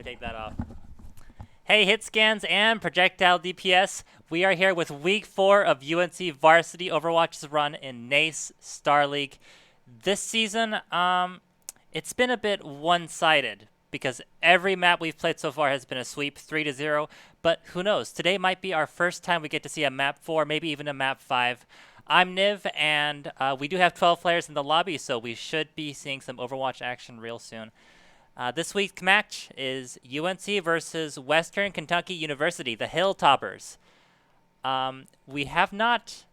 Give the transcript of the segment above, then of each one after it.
me take that off. Hey, hit scans and projectile DPS. We are here with week 4 of UNC Varsity Overwatch's run in NACE Star League. This season, it's been a bit one-sided because every map we've played so far has been a sweep, 3-0. But who knows? Today might be our first time we get to see a map 4, maybe even a map 5. I'm Niv, and we do have 12 players in the lobby, so we should be seeing some Overwatch action real soon. This week's match is UNC versus Western Kentucky University, the Hilltoppers. We have not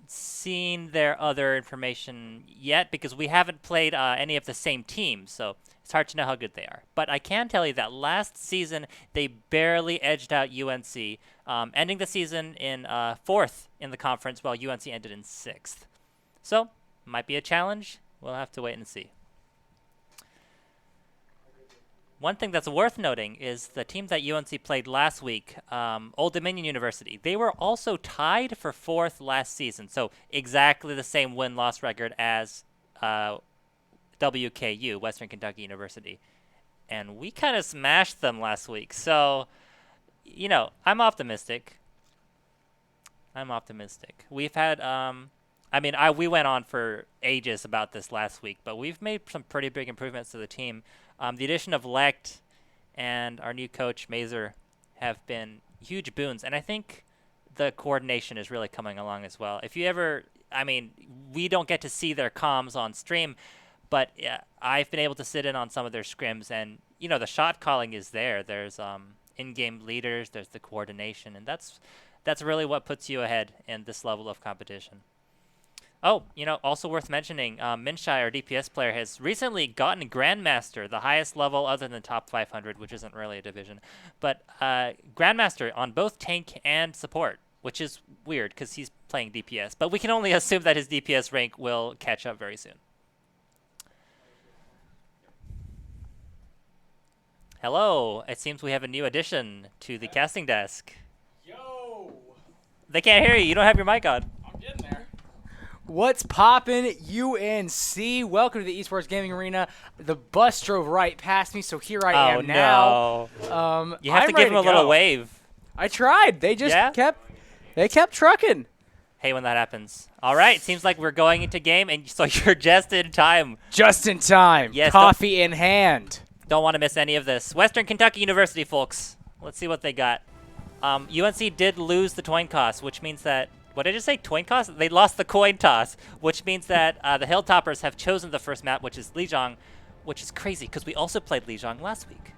seen their other information yet because we haven't played any of the same teams, so it's hard to know how good they are. But I can tell you that last season they barely edged out UNC, ending the season in 4th in the conference while UNC ended in 6th. So, might be a challenge. We'll have to wait and see. One thing that's worth noting is the team that UNC played last week, Old Dominion University. They were also tied for 4th last season, so exactly the same win-loss record as WKU, Western Kentucky University. And we kind of smashed them last week, so, you know, I'm optimistic. We've had, we went on for ages about this last week, but we've made some pretty big improvements to the team. The addition of Lect and our new coach, Mazer, have been huge boons. And I think the coordination is really coming along as well. If you ever, we don't get to see their comms on stream, but I've been able to sit in on some of their scrims. And, you know, the shot calling is there. There's in-game leaders. There's the coordination. And that's really what puts you ahead in this level of competition. Oh, you know, also worth mentioning, Minshai, our DPS player, has recently gotten Grandmaster, the highest level other than top 500, which isn't really a division. But Grandmaster on both tank and support, which is weird because he's playing DPS. But we can only assume that his DPS rank will catch up very soon. Hello. It seems we have a new addition to the casting desk. Yo! They can't hear you. You don't have your mic on. I'm getting there. What's poppin', UNC? Welcome to the Esports Gaming Arena. The bus drove right past me, so here I am now. No. You have to give him a little wave. I tried. They just kept trucking. Hey, when that happens. All right, seems like we're going into game, and so you're just in time. Just in time. Yes, coffee in hand. Don't want to miss any of this. Western Kentucky University, folks. Let's see what they got. UNC did lose the coin toss, which means that... What did I just say? Coin toss? They lost the coin toss, which means that the Hilltoppers have chosen the first map, which is Lijiang, which is crazy because we also played Lijiang last week.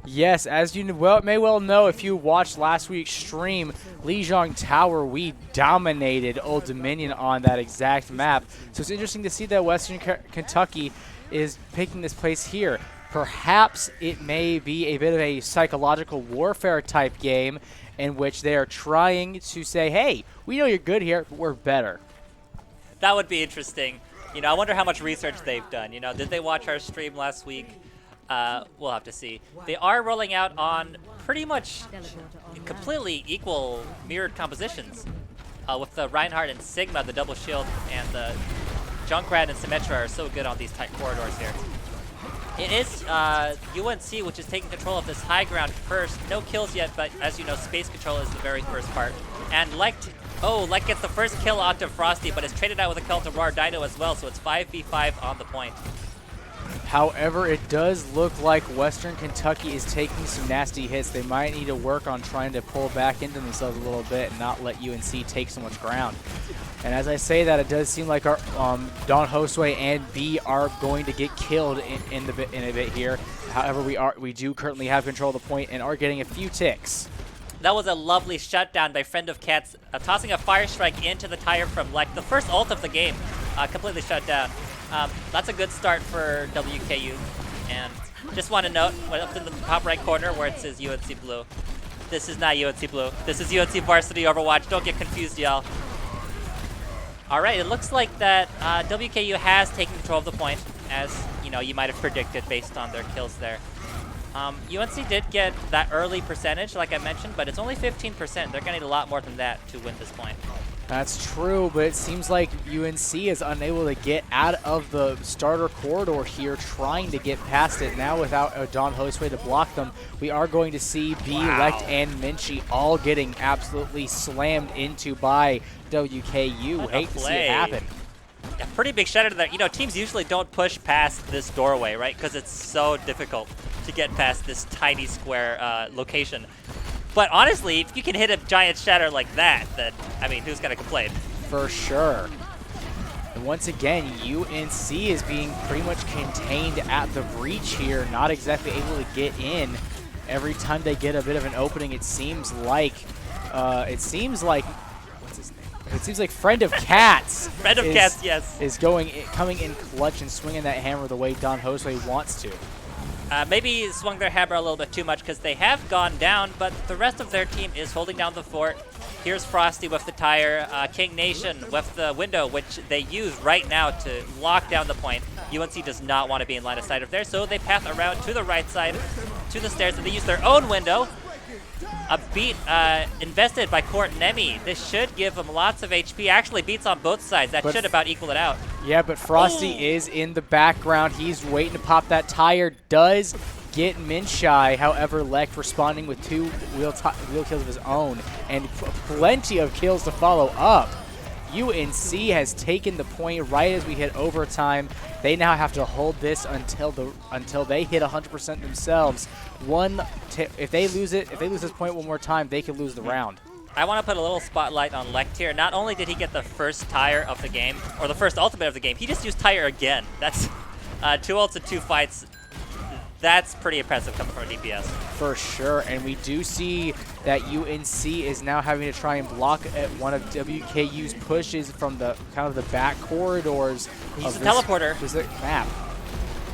Yes, as you may well know, if you watched last week's stream, Lijiang Tower, we dominated Old Dominion on that exact map. So it's interesting to see that Western Kentucky is picking this place here. Perhaps it may be a bit of a psychological warfare type game in which they are trying to say, hey, we know you're good here, but we're better. That would be interesting. You know, I wonder how much research they've done. You know, did they watch our stream last week? We'll have to see. They are rolling out on pretty much completely equal mirrored compositions. With the Reinhardt and Sigma, the double shield, and the Junkrat and Symmetra are so good on these tight corridors here. It is UNC, which is taking control of this high ground first. No kills yet, but as you know, space control is the very first part. And Lect gets the first kill onto Frosty, but is traded out with a kill to Rar Dino as well, so it's 5v5 on the point. However, it does look like Western Kentucky is taking some nasty hits. They might need to work on trying to pull back into themselves a little bit and not let UNC take so much ground. And as I say that, it does seem like our Don Josue and B are going to get killed in a bit here. However, we do currently have control of the point and are getting a few ticks. That was a lovely shutdown by Friend of Cats, tossing a Fire Strike into the tire from Lect. The first ult of the game, completely shut down. That's a good start for WKU. And just want to note, up in the top right corner where it says UNC Blue. This is not UNC Blue. This is UNC Varsity Overwatch. Don't get confused, y'all. All right, it looks like that WKU has taken control of the point, as you know, you might have predicted based on their kills there. UNC did get that early percentage, like I mentioned, but it's only 15%. They're going to need a lot more than that to win this point. That's true, but it seems like UNC is unable to get out of the starter corridor here, trying to get past it. Now without a Don Hostway to block them, we are going to see B, Lect, and Minchie all getting absolutely slammed into by WKU. Hate to see it happen. Yeah, pretty big shout out to that. You know, teams usually don't push past this doorway, right? Because it's so difficult to get past this tiny square location. But honestly, if you can hit a giant shatter like that, then, I mean, who's going to complain? For sure. And once again, UNC is being pretty much contained at the breach here, not exactly able to get in. Every time they get a bit of an opening, it seems like, what's his name? It seems like Friend of Cats. Friend of Cats, yes. Is coming in clutch and swinging that hammer the way Don Josue wants to. Maybe swung their hammer a little bit too much because they have gone down, but the rest of their team is holding down the fort. Here's Frosty with the tire, King Nation with the window, which they use right now to lock down the point. UNC does not want to be in line of sight of there, so they path around to the right side, to the stairs, and they use their own window. A beat invested by Court Nemi. This should give them lots of HP. Actually, beats on both sides. That should about equal it out. Yeah, but Frosty is in the background. He's waiting to pop that tire. Does get Minchai. However, Lect responding with 2 wheel kills of his own and plenty of kills to follow up. UNC has taken the point right as we hit overtime. They now have to hold this until they hit 100% themselves. If they lose this point one more time, they could lose the round. I want to put a little spotlight on Lect here. Not only did he get the first tire of the game, or the first ultimate of the game, he just used tire again. That's 2 ults and 2 fights. That's pretty impressive coming from a DPS. For sure, and we do see that UNC is now having to try and block at one of WKU's pushes from the kind of the back corridors. He's a teleporter. This map.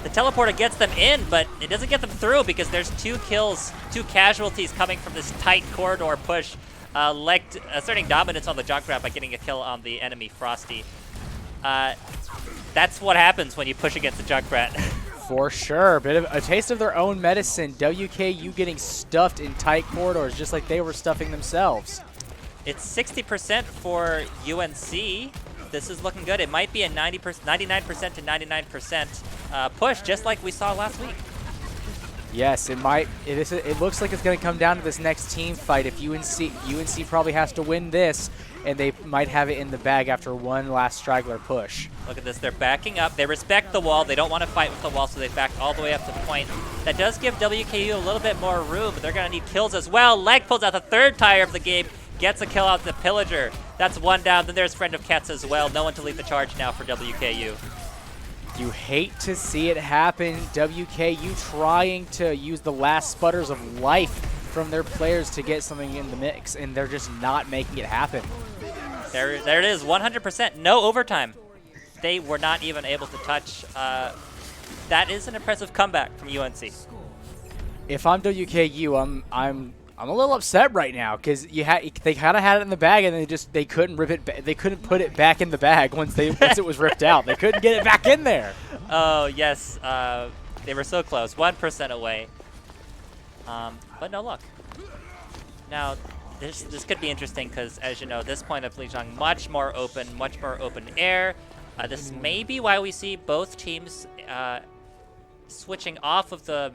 The teleporter gets them in, but it doesn't get them through because there's 2 kills, 2 casualties coming from this tight corridor push. Lect asserting dominance on the Junkrat by getting a kill on the enemy Frosty. That's what happens when you push against the Junkrat. For sure. Bit of a taste of their own medicine. WKU getting stuffed in tight corridors just like they were stuffing themselves. It's 60% for UNC. This is looking good. It might be a 99% to 99% push, just like we saw last week. Yes, it might. It looks like it's going to come down to this next team fight. If UNC probably has to win this, and they might have it in the bag after one last straggler push. Look at this. They're backing up. They respect the wall. They don't want to fight with the wall, so they backed all the way up to the point. That does give WKU a little bit more room, but they're going to need kills as well. Lect pulls out the 3rd tire of the game, gets a kill out the Pillager. That's 1 down. Then there's Friend of Cats as well. No one to lead the charge now for WKU. You hate to see it happen. WKU trying to use the last sputters of life from their players to get something in the mix, and they're just not making it happen. There it is, 100%. No overtime. They were not even able to touch. That is an impressive comeback from UNC. If I'm WKU, I'm a little upset right now because they kind of had it in the bag and they couldn't rip it. They couldn't put it back in the bag once it was ripped out. They couldn't get it back in there. Oh yes, they were so close, 1% away. But no luck. Now this could be interesting because, as you know, this point of Lijiang much more open air. This may be why we see both teams switching off of the.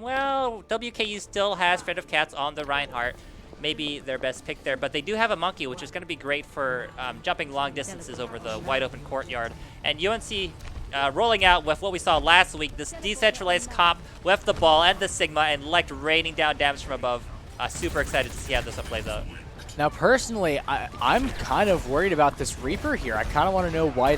Well, WKU still has Friend of Cats on the Reinhardt. Maybe their best pick there, but they do have a Monkey, which is going to be great for jumping long distances over the wide open courtyard. And UNC rolling out with what we saw last week, this decentralized comp with the ball and the Sigma, and Lect raining down damage from above. Super excited to see how this one plays out. Now, personally, I'm kind of worried about this Reaper here. I kind of want to know why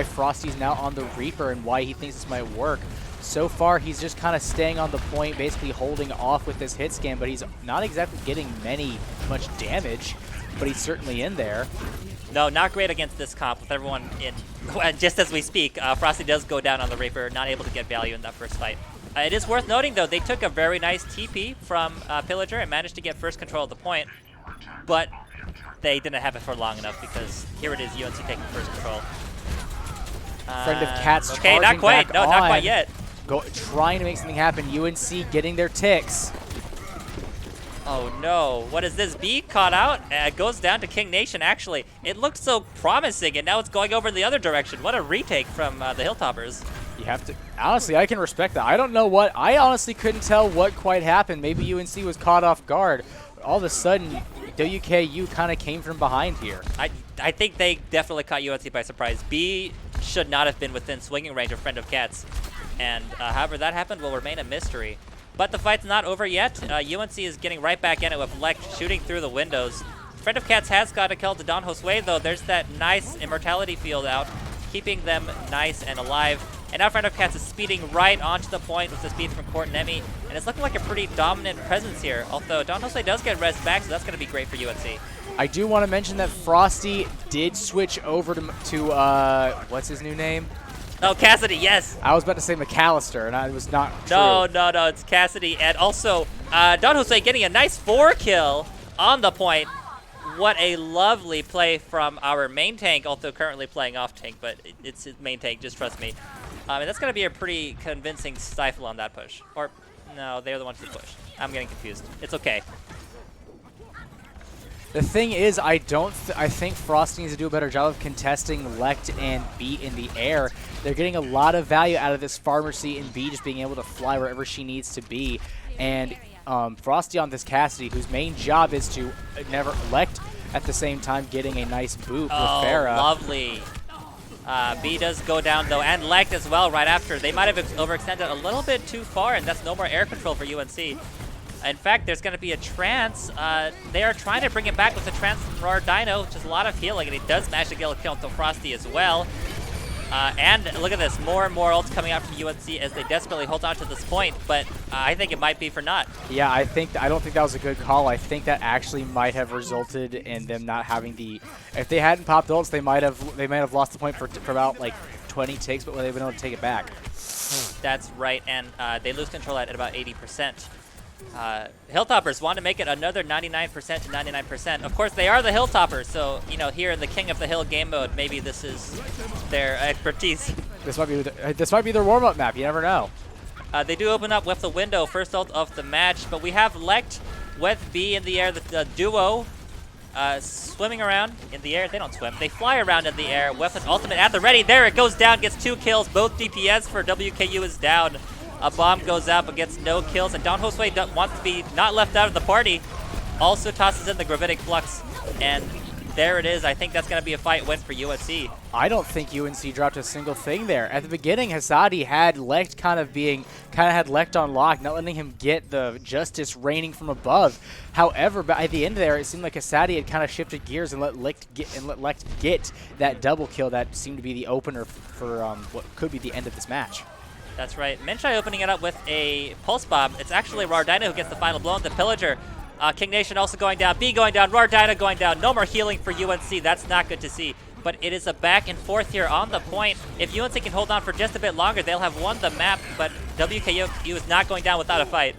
Frosty's now on the Reaper and why he thinks this might work. So far, he's just kind of staying on the point, basically holding off with this hit scan, but he's not exactly getting much damage, but he's certainly in there. No, not great against this comp with everyone in. Just as we speak, Frosty does go down on the Reaper, not able to get value in that first fight. It is worth noting, though, they took a very nice TP from Pillager and managed to get first control of the point, but they didn't have it for long enough because here it is, UNC taking first control. Friend of Cats okay, not quite. No, not quite yet. Trying to make something happen. UNC getting their ticks. Oh no, what is this? B caught out, goes down to King Nation actually. It looked so promising and now it's going over in the other direction. What a retake from the Hilltoppers. You have to, honestly, I can respect that. I don't know I honestly couldn't tell what quite happened. Maybe UNC was caught off guard. All of a sudden, WKU kind of came from behind here. I think they definitely caught UNC by surprise. B should not have been within swinging range of Friend of Cats. And however that happened will remain a mystery. But the fight's not over yet. UNC is getting right back in it with Lek shooting through the windows. Friend of Cats has got a kill to Don Josue, though. There's that nice immortality field out, keeping them nice and alive. And now Friend of Cats is speeding right onto the point with the speed from Court and Emmy. And it's looking like a pretty dominant presence here. Although Don Josue does get res back, so that's going to be great for UNC. I do want to mention that Frosty did switch over to what's his new name? Oh, Cassidy, yes. I was about to say McAllister, and I was not true. No, it's Cassidy. And also, Don Josue getting a nice 4-kill on the point. What a lovely play from our main tank, although currently playing off tank, but it's his main tank, just trust me. And that's going to be a pretty convincing stifle on that push. Or, no, they're the ones who push. I'm getting confused. It's okay. The thing is, I think Frosty needs to do a better job of contesting Lect and B in the air. They're getting a lot of value out of this Pharmacy and B just being able to fly wherever she needs to be. And Frosty on this Cassidy, whose main job is to never Lect at the same time getting a nice boot with Farah. Lovely. B does go down, though, and Lect as well right after. They might have overextended a little bit too far, and that's no more air control for UNC. In fact, there's going to be a trance. They are trying to bring it back with a trance from Roar Dino, which is a lot of healing, and he does manage to get a kill to Frosty as well. And look at this, more and more ults coming out from UNC as they desperately hold on to this point, but I think it might be for naught. Yeah, I don't think that was a good call. I think that actually might have resulted in them not having the. If they hadn't popped ults, they might have lost the point for about like 20 ticks, but they've been able to take it back. That's right, and they lose control at about 80%. Hilltoppers want to make it another 99% to 99%. Of course, they are the Hilltoppers, so here in the King of the Hill game mode, maybe this is their expertise. This might be their warm-up map. You never know. They do open up with the window, first ult of the match, but we have Lect with B in the air, the duo swimming around in the air. They don't swim. They fly around in the air with an ultimate at the ready. There it goes down, gets 2 kills. Both DPS for WKU is down. A bomb goes out but gets no kills, and Don Josue wants to be not left out of the party. Also tosses in the Gravitic Flux, and there it is. I think that's going to be a fight win for UNC. I don't think UNC dropped a single thing there. At the beginning, Hasadi had Lect had Lect on lock, not letting him get the justice raining from above. However, at the end there, it seemed like Hasadi had kind of shifted gears and let Lect get that double kill that seemed to be the opener for what could be the end of this match. That's right. Menchai opening it up with a Pulse Bomb. It's actually Roar Dino who gets the final blow on the Pillager. King Nation also going down. B going down. Roar Dino going down. No more healing for UNC. That's not good to see. But it is a back and forth here on the point. If UNC can hold on for just a bit longer, they'll have won the map. But WKU is not going down without a fight.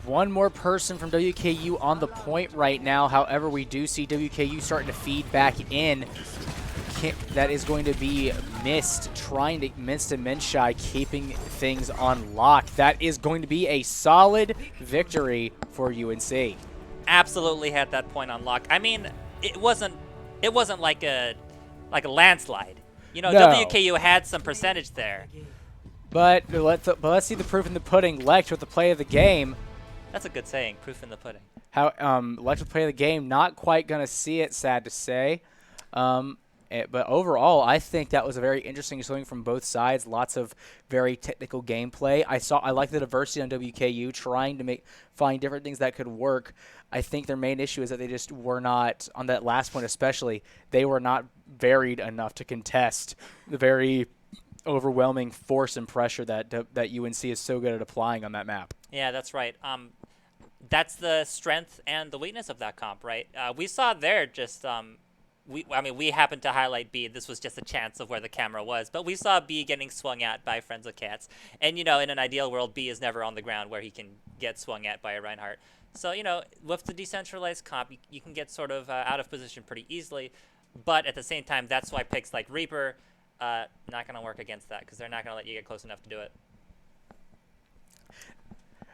One more person from WKU on the point right now. However, we do see WKU starting to feed back in. That is going to be Mist, trying to Mist and Menchai, keeping things on lock. That is going to be a solid victory for UNC. Absolutely had that point on lock. I mean, it wasn't like a landslide. No. WKU had some percentage there. But let's see the proof in the pudding. Lect with the play of the game. That's a good saying, proof in the pudding. Lect with play of the game, not quite gonna see it, sad to say. But overall, I think that was a very interesting showing from both sides. Lots of very technical gameplay. I like the diversity on WKU, trying to find different things that could work. I think their main issue is that they just were not, on that last point especially, they were not varied enough to contest the very overwhelming force and pressure that UNC is so good at applying on that map. Yeah, that's right. That's the strength and the weakness of that comp, right? We saw there just we happened to highlight B. This was just a chance of where the camera was. But we saw B getting swung at by Friends of Cats. And, in an ideal world, B is never on the ground where he can get swung at by a Reinhardt. So, with the decentralized comp, you can get sort of out of position pretty easily. But at the same time, that's why picks like Reaper not going to work against that because they're not going to let you get close enough to do it.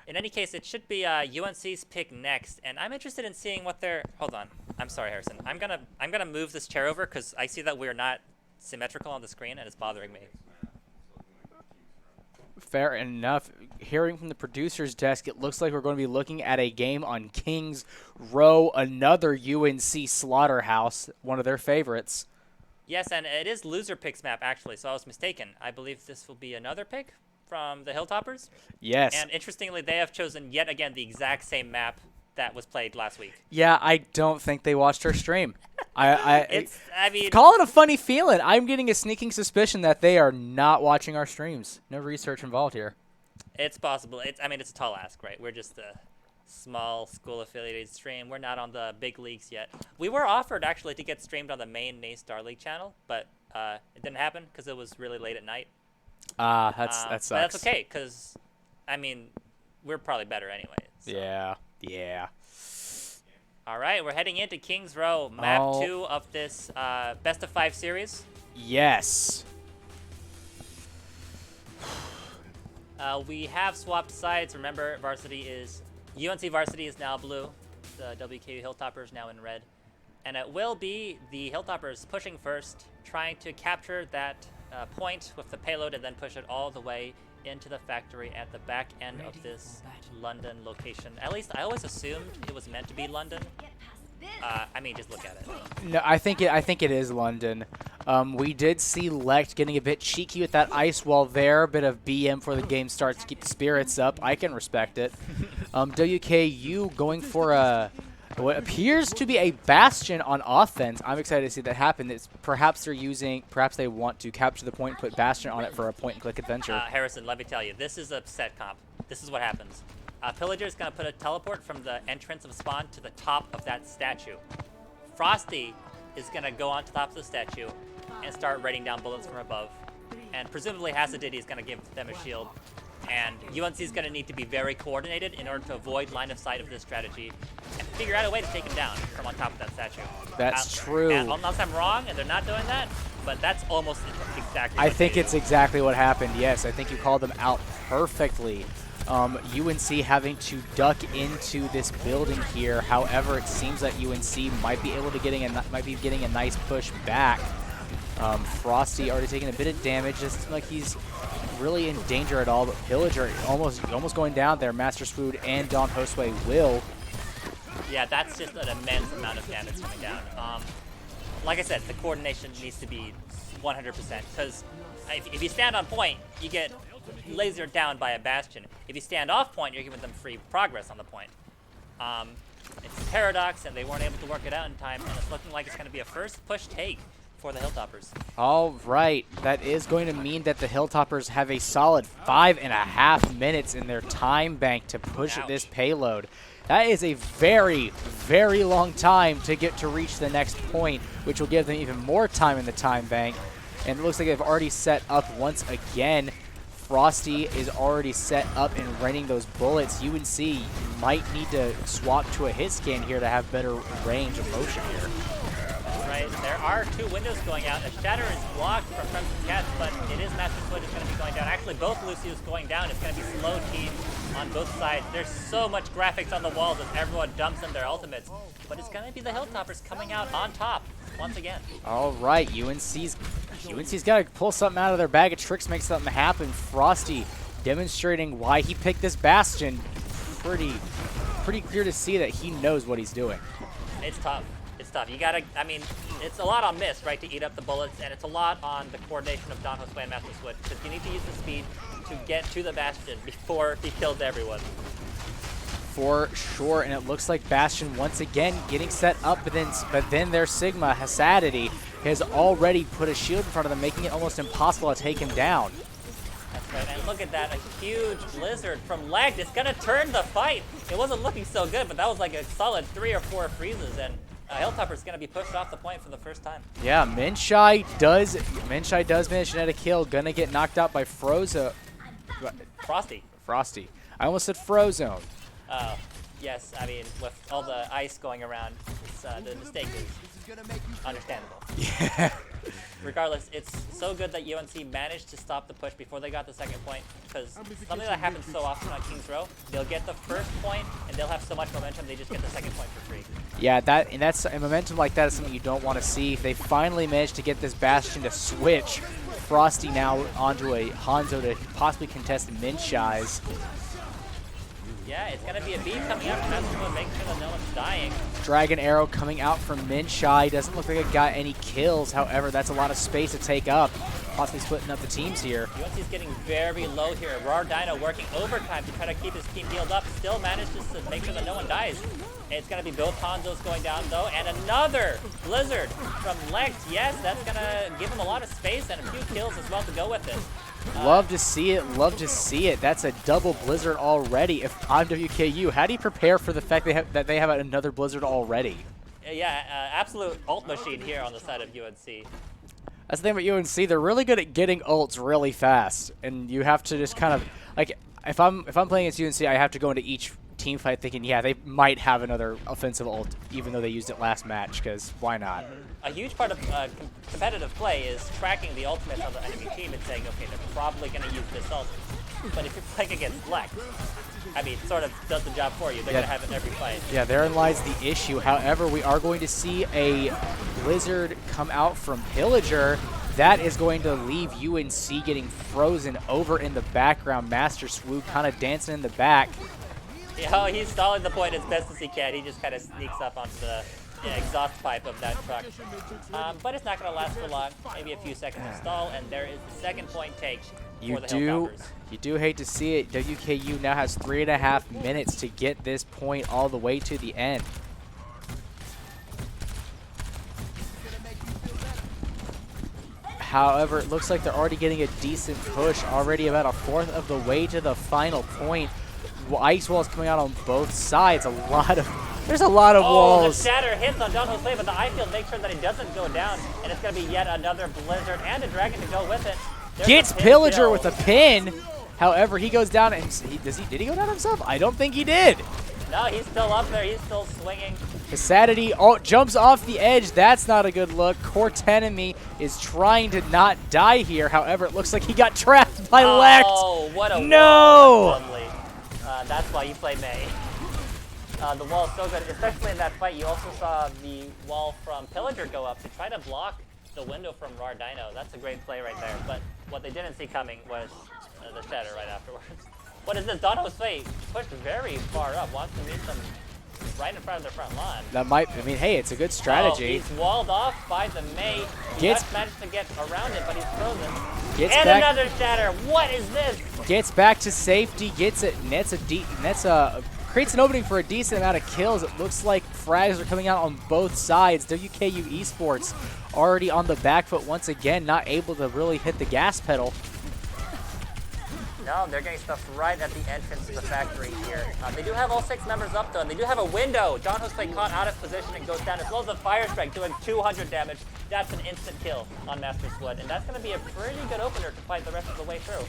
In any case, it should be UNC's pick next, and I'm interested in seeing what they're. Hold on, I'm sorry, Harrison. I'm gonna move this chair over because I see that we're not symmetrical on the screen, and it's bothering me. Fair enough. Hearing from the producer's desk, it looks like we're going to be looking at a game on Kings Row, another UNC slaughterhouse, one of their favorites. Yes, and it is loser picks map actually, so I was mistaken. I believe this will be another pick from the Hilltoppers. Yes. And interestingly, they have chosen yet again the exact same map that was played last week. Yeah, I don't think they watched our stream. I mean, call it a funny feeling. I'm getting a sneaking suspicion that they are not watching our streams. No research involved here. It's possible. It's a tall ask, right? We're just a small school-affiliated stream. We're not on the big leagues yet. We were offered, actually, to get streamed on the main NACE Star League channel, but it didn't happen because it was really late at night. That sucks. But that's okay, because, I mean, we're probably better anyway. So. Yeah. All right, we're heading into Kings Row, map 2 of this best of 5 series. Yes. We have swapped sides. Remember, UNC Varsity is now blue. The WKU Hilltoppers now in red. And it will be the Hilltoppers pushing first, trying to capture that point with the payload and then push it all the way into the factory at the back end of this London location. At least I always assumed it was meant to be London. I mean, just look at it. No, I think it is London. We did see Lect getting a bit cheeky with that ice wall there. A bit of BM for the game starts to keep the spirits up. I can respect it. WKU going for what appears to be a Bastion on offense. I'm excited to see that happen. Perhaps they want to capture the point, put Bastion on it for a point-and-click adventure. Harrison, let me tell you, this is a set comp. This is what happens. Pillager is going to put a teleport from the entrance of spawn to the top of that statue. Frosty is going to go on top of the statue and start raining down bullets from above. And presumably Hasadidi is going to give them a shield. And UNC is going to need to be very coordinated in order to avoid line of sight of this strategy and figure out a way to take him down from on top of that statue. That's true. And unless I'm wrong and they're not doing that, but that's almost exactly I think it's exactly what happened, yes. I think you called them out perfectly. UNC having to duck into this building here. However, it seems that UNC might be getting a nice push back. Frosty already taking a bit of damage. Doesn't seem like he's really in danger at all, but Pillager almost going down there. Master Swood and Don Josue will. Yeah, that's just an immense amount of damage coming down. Like I said, the coordination needs to be 100%, because if you stand on point, you get lasered down by a Bastion. If you stand off point, you're giving them free progress on the point. It's a paradox, and they weren't able to work it out in time, and it's looking like it's going to be a first push take for the Hilltoppers. All right, that is going to mean that the Hilltoppers have a solid 5.5 minutes in their time bank to push this payload. That is a very, very long time to get to reach the next point, which will give them even more time in the time bank. And it looks like they've already set up once again. Frosty is already set up and raining those bullets. UNC might need to swap to a hit scan here to have better range of motion here. Right, there are 2 windows going out. A shatter is blocked from Crimson Cats, but it is Master Switch is going to be going down. Actually, both Lucius going down. It's going to be slow team on both sides. There's so much graphics on the walls as everyone dumps in their ultimates, but it's going to be the Hilltoppers coming out on top once again. All right, UNC's got to pull something out of their bag of tricks, make something happen. Frosty demonstrating why he picked this Bastion. Pretty clear to see that he knows what he's doing. It's tough. It's tough. You gotta, I mean, it's a lot on Mist, right, to eat up the bullets, and it's a lot on the coordination of Don Josue and Master Switch, because you need to use the speed to get to the Bastion before he kills everyone. For sure, and it looks like Bastion once again getting set up, but then their Sigma, Hasadity, has already put a shield in front of them, making it almost impossible to take him down. That's right, and look at that, a huge blizzard from Legt. It's gonna turn the fight. It wasn't looking so good, but that was like a solid 3 or 4 freezes, and Hilltopper's gonna be pushed off the point for the first time. Yeah, Menshai does manage to net a kill. Gonna get knocked out by Frozone. Frosty. I almost said Frozone. Oh, yes. I mean, with all the ice going around, it's, the mistake is understandable. Yeah. regardless, it's so good that UNC managed to stop the push before they got the second point, because something that happens so often on Kings Row, they'll get the first point and they'll have so much momentum they just get the second point for free. Yeah, that's a momentum like that is something you don't want to see. They finally managed to get this Bastion to switch. Frosty now onto a Hanzo to possibly contest Minshai's. Yeah, it's going to be a B coming out from Hanzo, making sure that no one's dying. Dragon Arrow coming out from Minshai. Doesn't look like it got any kills. However, that's a lot of space to take up. Possibly splitting up the teams here. UNC's getting very low here. Raw Dino working overtime to try to keep his team healed up. Still manages to make sure that no one dies. It's going to be both Hanzos going down, though, and another Blizzard from Lex. Yes, that's going to give him a lot of space and a few kills as well to go with it. Love to see it. Love to see it. That's a double Blizzard already. If I'm WKU, how do you prepare for the fact that they have another Blizzard already? Yeah, absolute ult machine here on the side of UNC. That's the thing about UNC. They're really good at getting ults really fast, and you have to just kind of like if I'm playing against UNC, I have to go into each team fight thinking, yeah, they might have another offensive ult, even though they used it last match, because why not? A huge part of competitive play is tracking the ultimates of the enemy team and saying, okay, they're probably going to use this ult. But if you're playing against Lex, I mean, it sort of does the job for you. They're going to have it in every fight. Yeah, therein lies the issue. However, we are going to see a Blizzard come out from Pillager. That is going to leave UNC getting frozen over in the background. Master Swoop kind of dancing in the back. Yeah, he's stalling the point as best as he can. He just kind of sneaks up onto the exhaust pipe of that truck. But it's not going to last for long. Maybe a few seconds of stall, and there is the second point take for the Hilltoppers. You do hate to see it. WKU now has 3.5 minutes to get this point all the way to the end. However, it looks like they're already getting a decent push, already about a fourth of the way to the final point. Ice walls coming out on both sides. There's a lot of walls. The shatter hits on Don Jose, but the I-field makes sure that it doesn't go down, and it's going to be yet another Blizzard and a Dragon to go with it. Gets Pillager with a pin. However, he goes down, and did he go down himself? I don't think he did. No, he's still up there. He's still swinging. Casadity jumps off the edge. That's not a good look. Cortenemy is trying to not die here. However, it looks like he got trapped by Lex. Oh, what a no! Wall. That's why you play May. The wall is so good, especially in that fight. You also saw the wall from Pillager go up to try to block the window from Raw Dino. That's a great play right there. But what they didn't see coming was the shatter right afterwards. What is this? Dono's fate pushed very far up. Wants to meet them right in front of their front lawn. That might, I mean, hey, it's a good strategy. Oh, he's walled off by the May. He just managed to get around it, but he's frozen. And another shatter. What is this? Gets back to safety. Gets it. Creates an opening for a decent amount of kills. It looks like frags are coming out on both sides. WKU Esports already on the back foot once again, not able to really hit the gas pedal. No, they're getting stuff right at the entrance to the factory here. They do have all 6 members up, though, and they do have a window. John Jose caught out of position and goes down, as well as a Fire Strike doing 200 damage. That's an instant kill on Master Swood, and that's going to be a pretty good opener to fight the rest of the way through.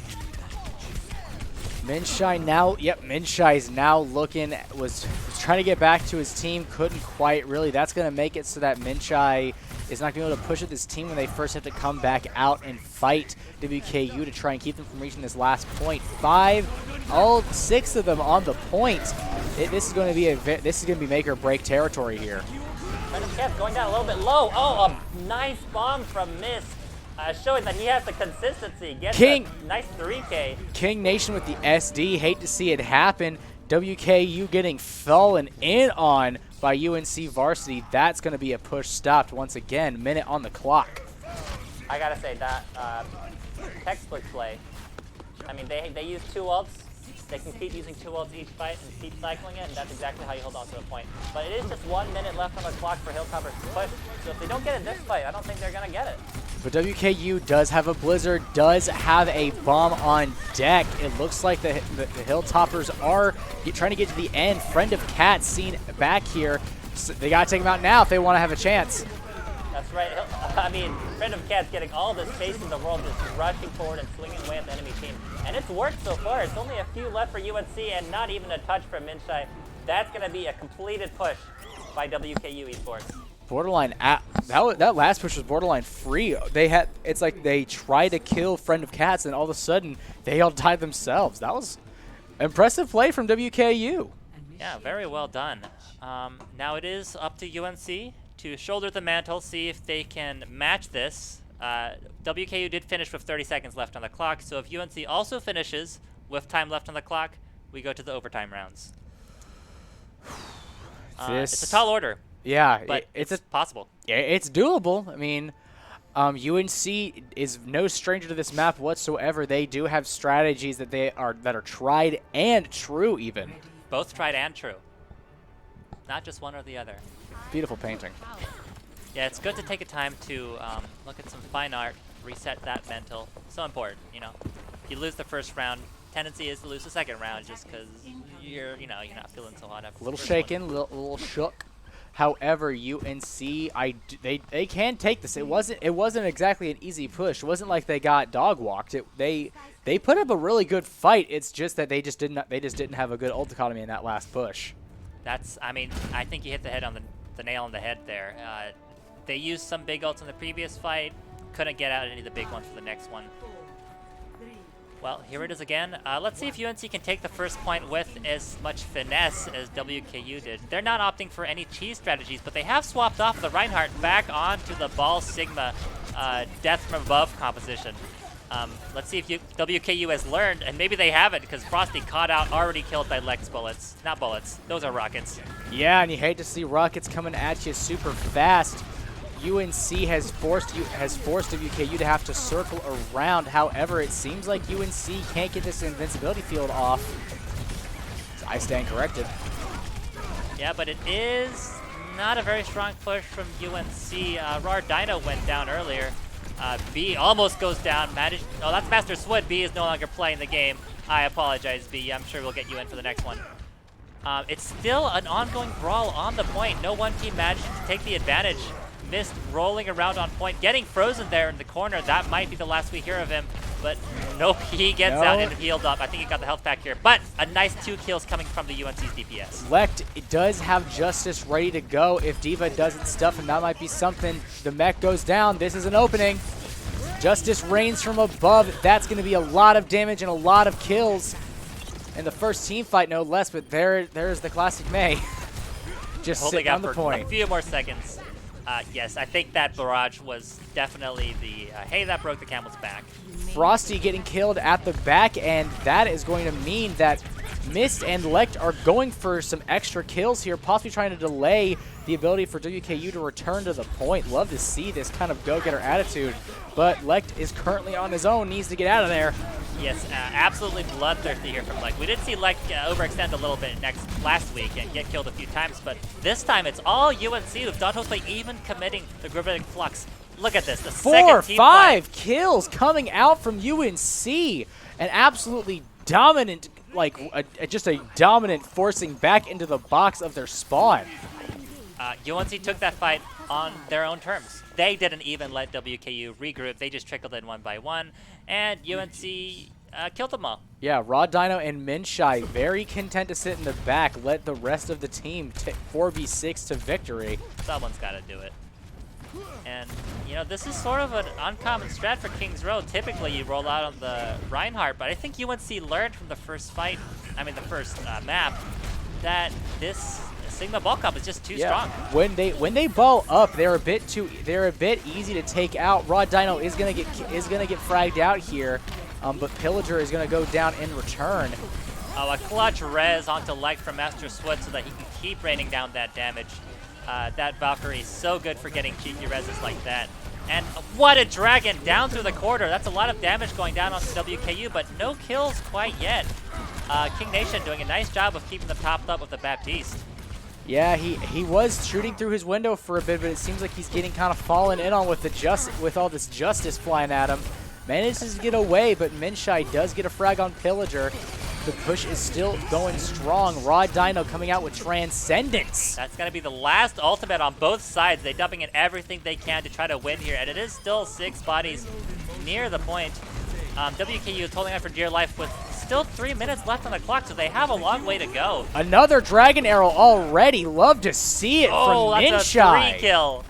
Minshai's now looking, was trying to get back to his team, couldn't quite really. That's going to make it so that Minshai is not going to be able to push at this team when they first have to come back out and fight WKU to try and keep them from reaching this last point. All 6 of them on the point. This is going to be make or break territory here. Random Kev going down a little bit low. Oh, a nice bomb from Miss. Showing that he has the consistency. Gets a nice 3K. King Nation with the SD. Hate to see it happen. WKU getting fallen in on by UNC Varsity. That's going to be a push stopped once again. Minute on the clock. I got to say that textbook play. I mean, they use 2 ults. They can keep using 2 ults each fight and keep cycling it, and that's exactly how you hold on to a point. But it is just 1 minute left on the clock for Hilltoppers to push. So if they don't get it this fight, I don't think they're going to get it. But WKU does have a Blizzard, does have a bomb on deck. It looks like the Hilltoppers are trying to get to the end. Friend of Cat seen back here. So they got to take him out now if they want to have a chance. That's right. I mean, Friend of Cat's getting all the space in the world, just rushing forward and swinging away at the enemy team. And it's worked so far. It's only a few left for UNC and not even a touch from Minshai. That's going to be a completed push by WKU Esports. borderline. That last push was borderline free. It's like they tried to kill Friend of Cats, and all of a sudden they all died themselves. That was impressive play from WKU. Yeah, very well done. Now it is up to UNC to shoulder the mantle, see if they can match this. WKU did finish with 30 seconds left on the clock, so if UNC also finishes with time left on the clock, we go to the overtime rounds. It's a tall order. Yeah, but it's possible. Yeah, it's doable. I mean, UNC is no stranger to this map whatsoever. They do have strategies that are tried and true, even. Both tried and true. Not just one or the other. Beautiful painting. Yeah, it's good to take a time to look at some fine art, reset that mental. So important, you know. If you lose the first round, tendency is to lose the second round just because you're not feeling so hot after a little the first shaken, a one. little shook. However, UNC, they can take this. It wasn't exactly an easy push. It wasn't like they got dog walked. They put up a really good fight. It's just that they just didn't have a good ult economy in that last push. I mean, I think you hit the nail on the head there. They used some big ults in the previous fight. Couldn't get out any of the big ones for the next one. Well, here it is again. Let's see if UNC can take the first point with as much finesse as WKU did. They're not opting for any cheese strategies, but they have swapped off the Reinhardt back onto the Ball Sigma Death from Above composition. Let's see if WKU has learned, and maybe they haven't, because Frosty caught out, already killed by Lex bullets. Not bullets, those are rockets. Yeah, and you hate to see rockets coming at you super fast. UNC has forced WKU to have to circle around. However, it seems like UNC can't get this invincibility field off. I stand corrected. Yeah, but it is not a very strong push from UNC. Rar Dino went down earlier. B almost goes down. Oh, that's Master Swood. B is no longer playing the game. I apologize, B. I'm sure we'll get you in for the next one. It's still an ongoing brawl on the point. No one team managed to take the advantage. Mist rolling around on point, getting frozen there in the corner. That might be the last we hear of him, but nope, he gets out and healed up. I think he got the health pack here, but a nice 2 kills coming from the UNC's DPS. Lect does have Justice ready to go if D.Va doesn't stuff him. That might be something. The mech goes down. This is an opening. Justice rains from above. That's going to be a lot of damage and a lot of kills in the first team fight, no less, but there's the classic May. Just holding sitting on the for point. A few more seconds. Yes, I think that barrage was definitely the, hey, that broke the camel's back. Frosty getting killed at the back end. That is going to mean that Mist and Lect are going for some extra kills here, possibly trying to delay the ability for WKU to return to the point. Love to see this kind of go-getter attitude, but Lect is currently on his own, needs to get out of there. Yes, absolutely bloodthirsty here from Lect. We did see Lect overextend a little bit last week and get killed a few times, but this time it's all UNC with Danto's even committing the Gravitic Flux. Look at this, the second team 5 kills coming out from UNC. An absolutely dominant, just a dominant forcing back into the box of their spawn. UNC took that fight on their own terms. They didn't even let WKU regroup. They just trickled in one by one, and UNC killed them all. Yeah, Raw Dino and Minshai very content to sit in the back, let the rest of the team take 4v6 to victory. Someone's got to do it. And, this is sort of an uncommon strat for Kings Row. Typically, you roll out on the Reinhardt, but I think UNC learned from the first map, that this Sigma ball comp is just too strong. When they ball up, they're a bit easy to take out. Raw Dino is gonna get fragged out here, but Pillager is gonna go down in return. Oh, a clutch res onto Lect from Master Swood so that he can keep raining down that damage. That Valkyrie is so good for getting cheeky reses like that. And what a dragon down through the quarter. That's a lot of damage going down onto WKU, but no kills quite yet. King Nation doing a nice job of keeping them topped up with the Baptiste. Yeah, he was shooting through his window for a bit, but it seems like he's getting kind of fallen in on with all this justice flying at him. Manages to get away, but Minshai does get a frag on Pillager. The push is still going strong. Raw Dino coming out with Transcendence. That's going to be the last ultimate on both sides. They're dumping in everything they can to try to win here, and it is still 6 bodies near the point. WKU is holding on for dear life with still 3 minutes left on the clock, so they have a long way to go. Another Dragon Arrow already. Love to see it from Minshai. That's a 3-kill.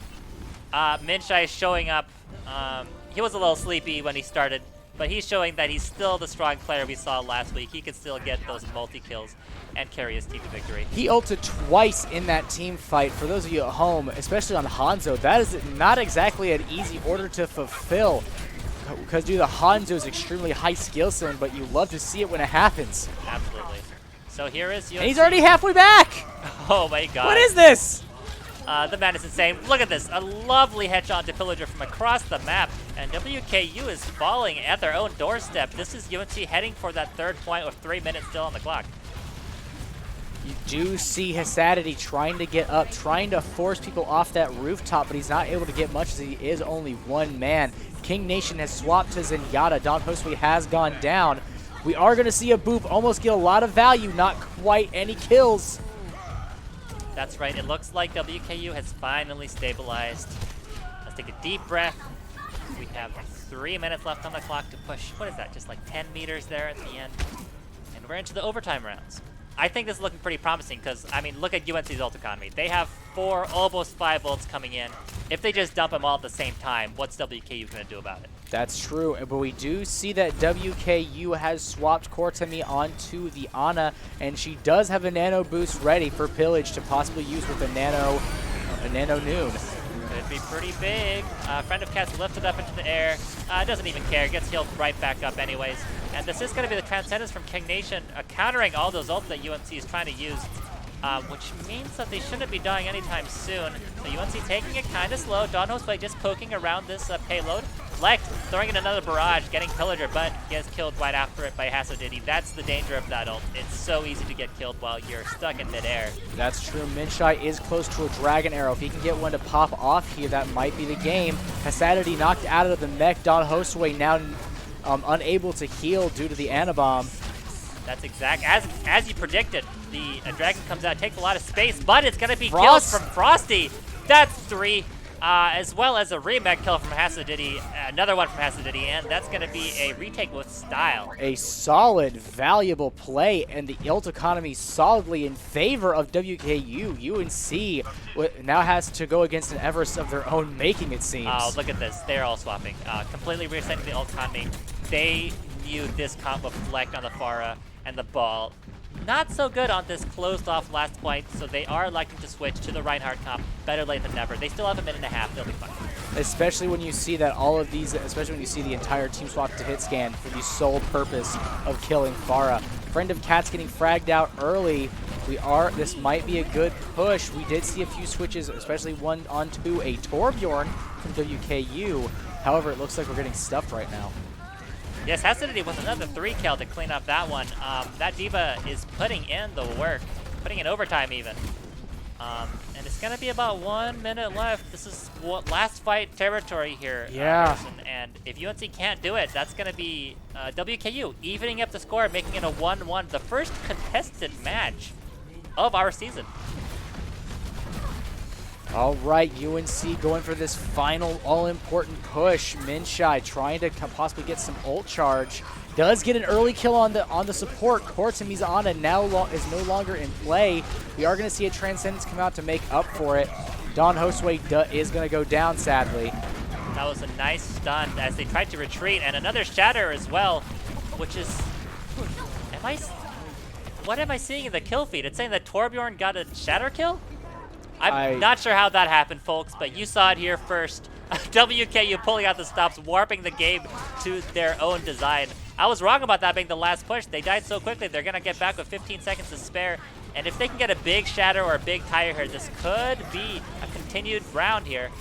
Minshai is showing up. He was a little sleepy when he started, but he's showing that he's still the strong player we saw last week. He can still get those multi-kills and carry his team to victory. He ulted twice in that team fight. For those of you at home, especially on Hanzo, that is not exactly an easy order to fulfill. Because the Hanzo is extremely high skill ceiling, but you love to see it when it happens. Absolutely. So here is UNC. And he's already halfway back! Oh my god. What is this? The man is insane. Look at this. A lovely headshot to Pillager from across the map. And WKU is falling at their own doorstep. This is UNC heading for that third point with 3 minutes still on the clock. You do see Hasadity trying to get up, trying to force people off that rooftop, but he's not able to get much as he is only one man. King Nation has swapped to Zenyatta. Don Josue has gone down. We are going to see a Boop almost get a lot of value, not quite any kills. That's right. It looks like WKU has finally stabilized. Let's take a deep breath. We have 3 minutes left on the clock to push. What is that? Just like 10 meters there at the end. And we're into the overtime rounds. I think this is looking pretty promising because, I mean, look at UNC's ult economy. They have 4, almost 5 ults coming in. If they just dump them all at the same time, what's WKU going to do about it? That's true, but we do see that WKU has swapped Cortemi onto the Ana, and she does have a nano boost ready for Pillage to possibly use with a nano noon. Could be pretty big. Friend of Cat's lifted up into the air. Doesn't even care. Gets healed right back up anyways. And this is going to be the Transcendence from King Nation, countering all those ults that UNC is trying to use, which means that they shouldn't be dying anytime soon. So UNC taking it kind of slow. Don Josue just poking around this payload. Lekt throwing in another barrage, getting Pillager, but he gets killed right after it by Hasadity. That's the danger of that ult. It's so easy to get killed while you're stuck in midair. That's true. Minshai is close to a Dragon Arrow. If he can get one to pop off here, that might be the game. Hasadity knocked out of the mech. Don Josue now unable to heal due to the Anabomb. That's exact. As you predicted, the Dragon comes out, takes a lot of space, but it's going to be kills from Frosty. That's 3. As well as a remake kill from Hasadity, another one from Hasadity, and that's going to be a retake with style. A solid, valuable play, and the ult economy solidly in favor of WKU. UNC now has to go against an Everest of their own making, it seems. Oh, look at this. They're all swapping. Completely resetting the ult economy. They knew this comp of Lekt on the Pharah and the ball. Not so good on this closed off last point, so they are electing to switch to the Reinhardt comp. Better late than never. They still have a minute and a half. They'll be fine. Especially when you see that all of these, especially when you see the entire team swap to hit scan for the sole purpose of killing Pharah. Friend of Cat's getting fragged out early. This might be a good push. We did see a few switches, especially one onto a Torbjorn from WKU. However, it looks like we're getting stuffed right now. Yes, Hasadity with another 3-kill to clean up that one. That D.Va is putting in the work, putting in overtime even. And it's going to be about 1 minute left. This is last fight territory here. Yeah. And if UNC can't do it, that's going to be WKU evening up the score, making it a 1-1. The first contested match of our season. All right, UNC going for this final all-important push. Minshai trying to possibly get some ult charge. Does get an early kill on the support. Cortemi's Ana now is no longer in play. We are going to see a Transcendence come out to make up for it. Don Josue is going to go down, sadly. That was a nice stun as they tried to retreat, and another shatter as well, which is... What am I seeing in the kill feed? It's saying that Torbjorn got a shatter kill? I'm not sure how that happened, folks, but you saw it here first. WKU pulling out the stops, warping the game to their own design. I was wrong about that being the last push. They died so quickly, they're going to get back with 15 seconds to spare. And if they can get a big shatter or a big tire here, this could be a continued round here.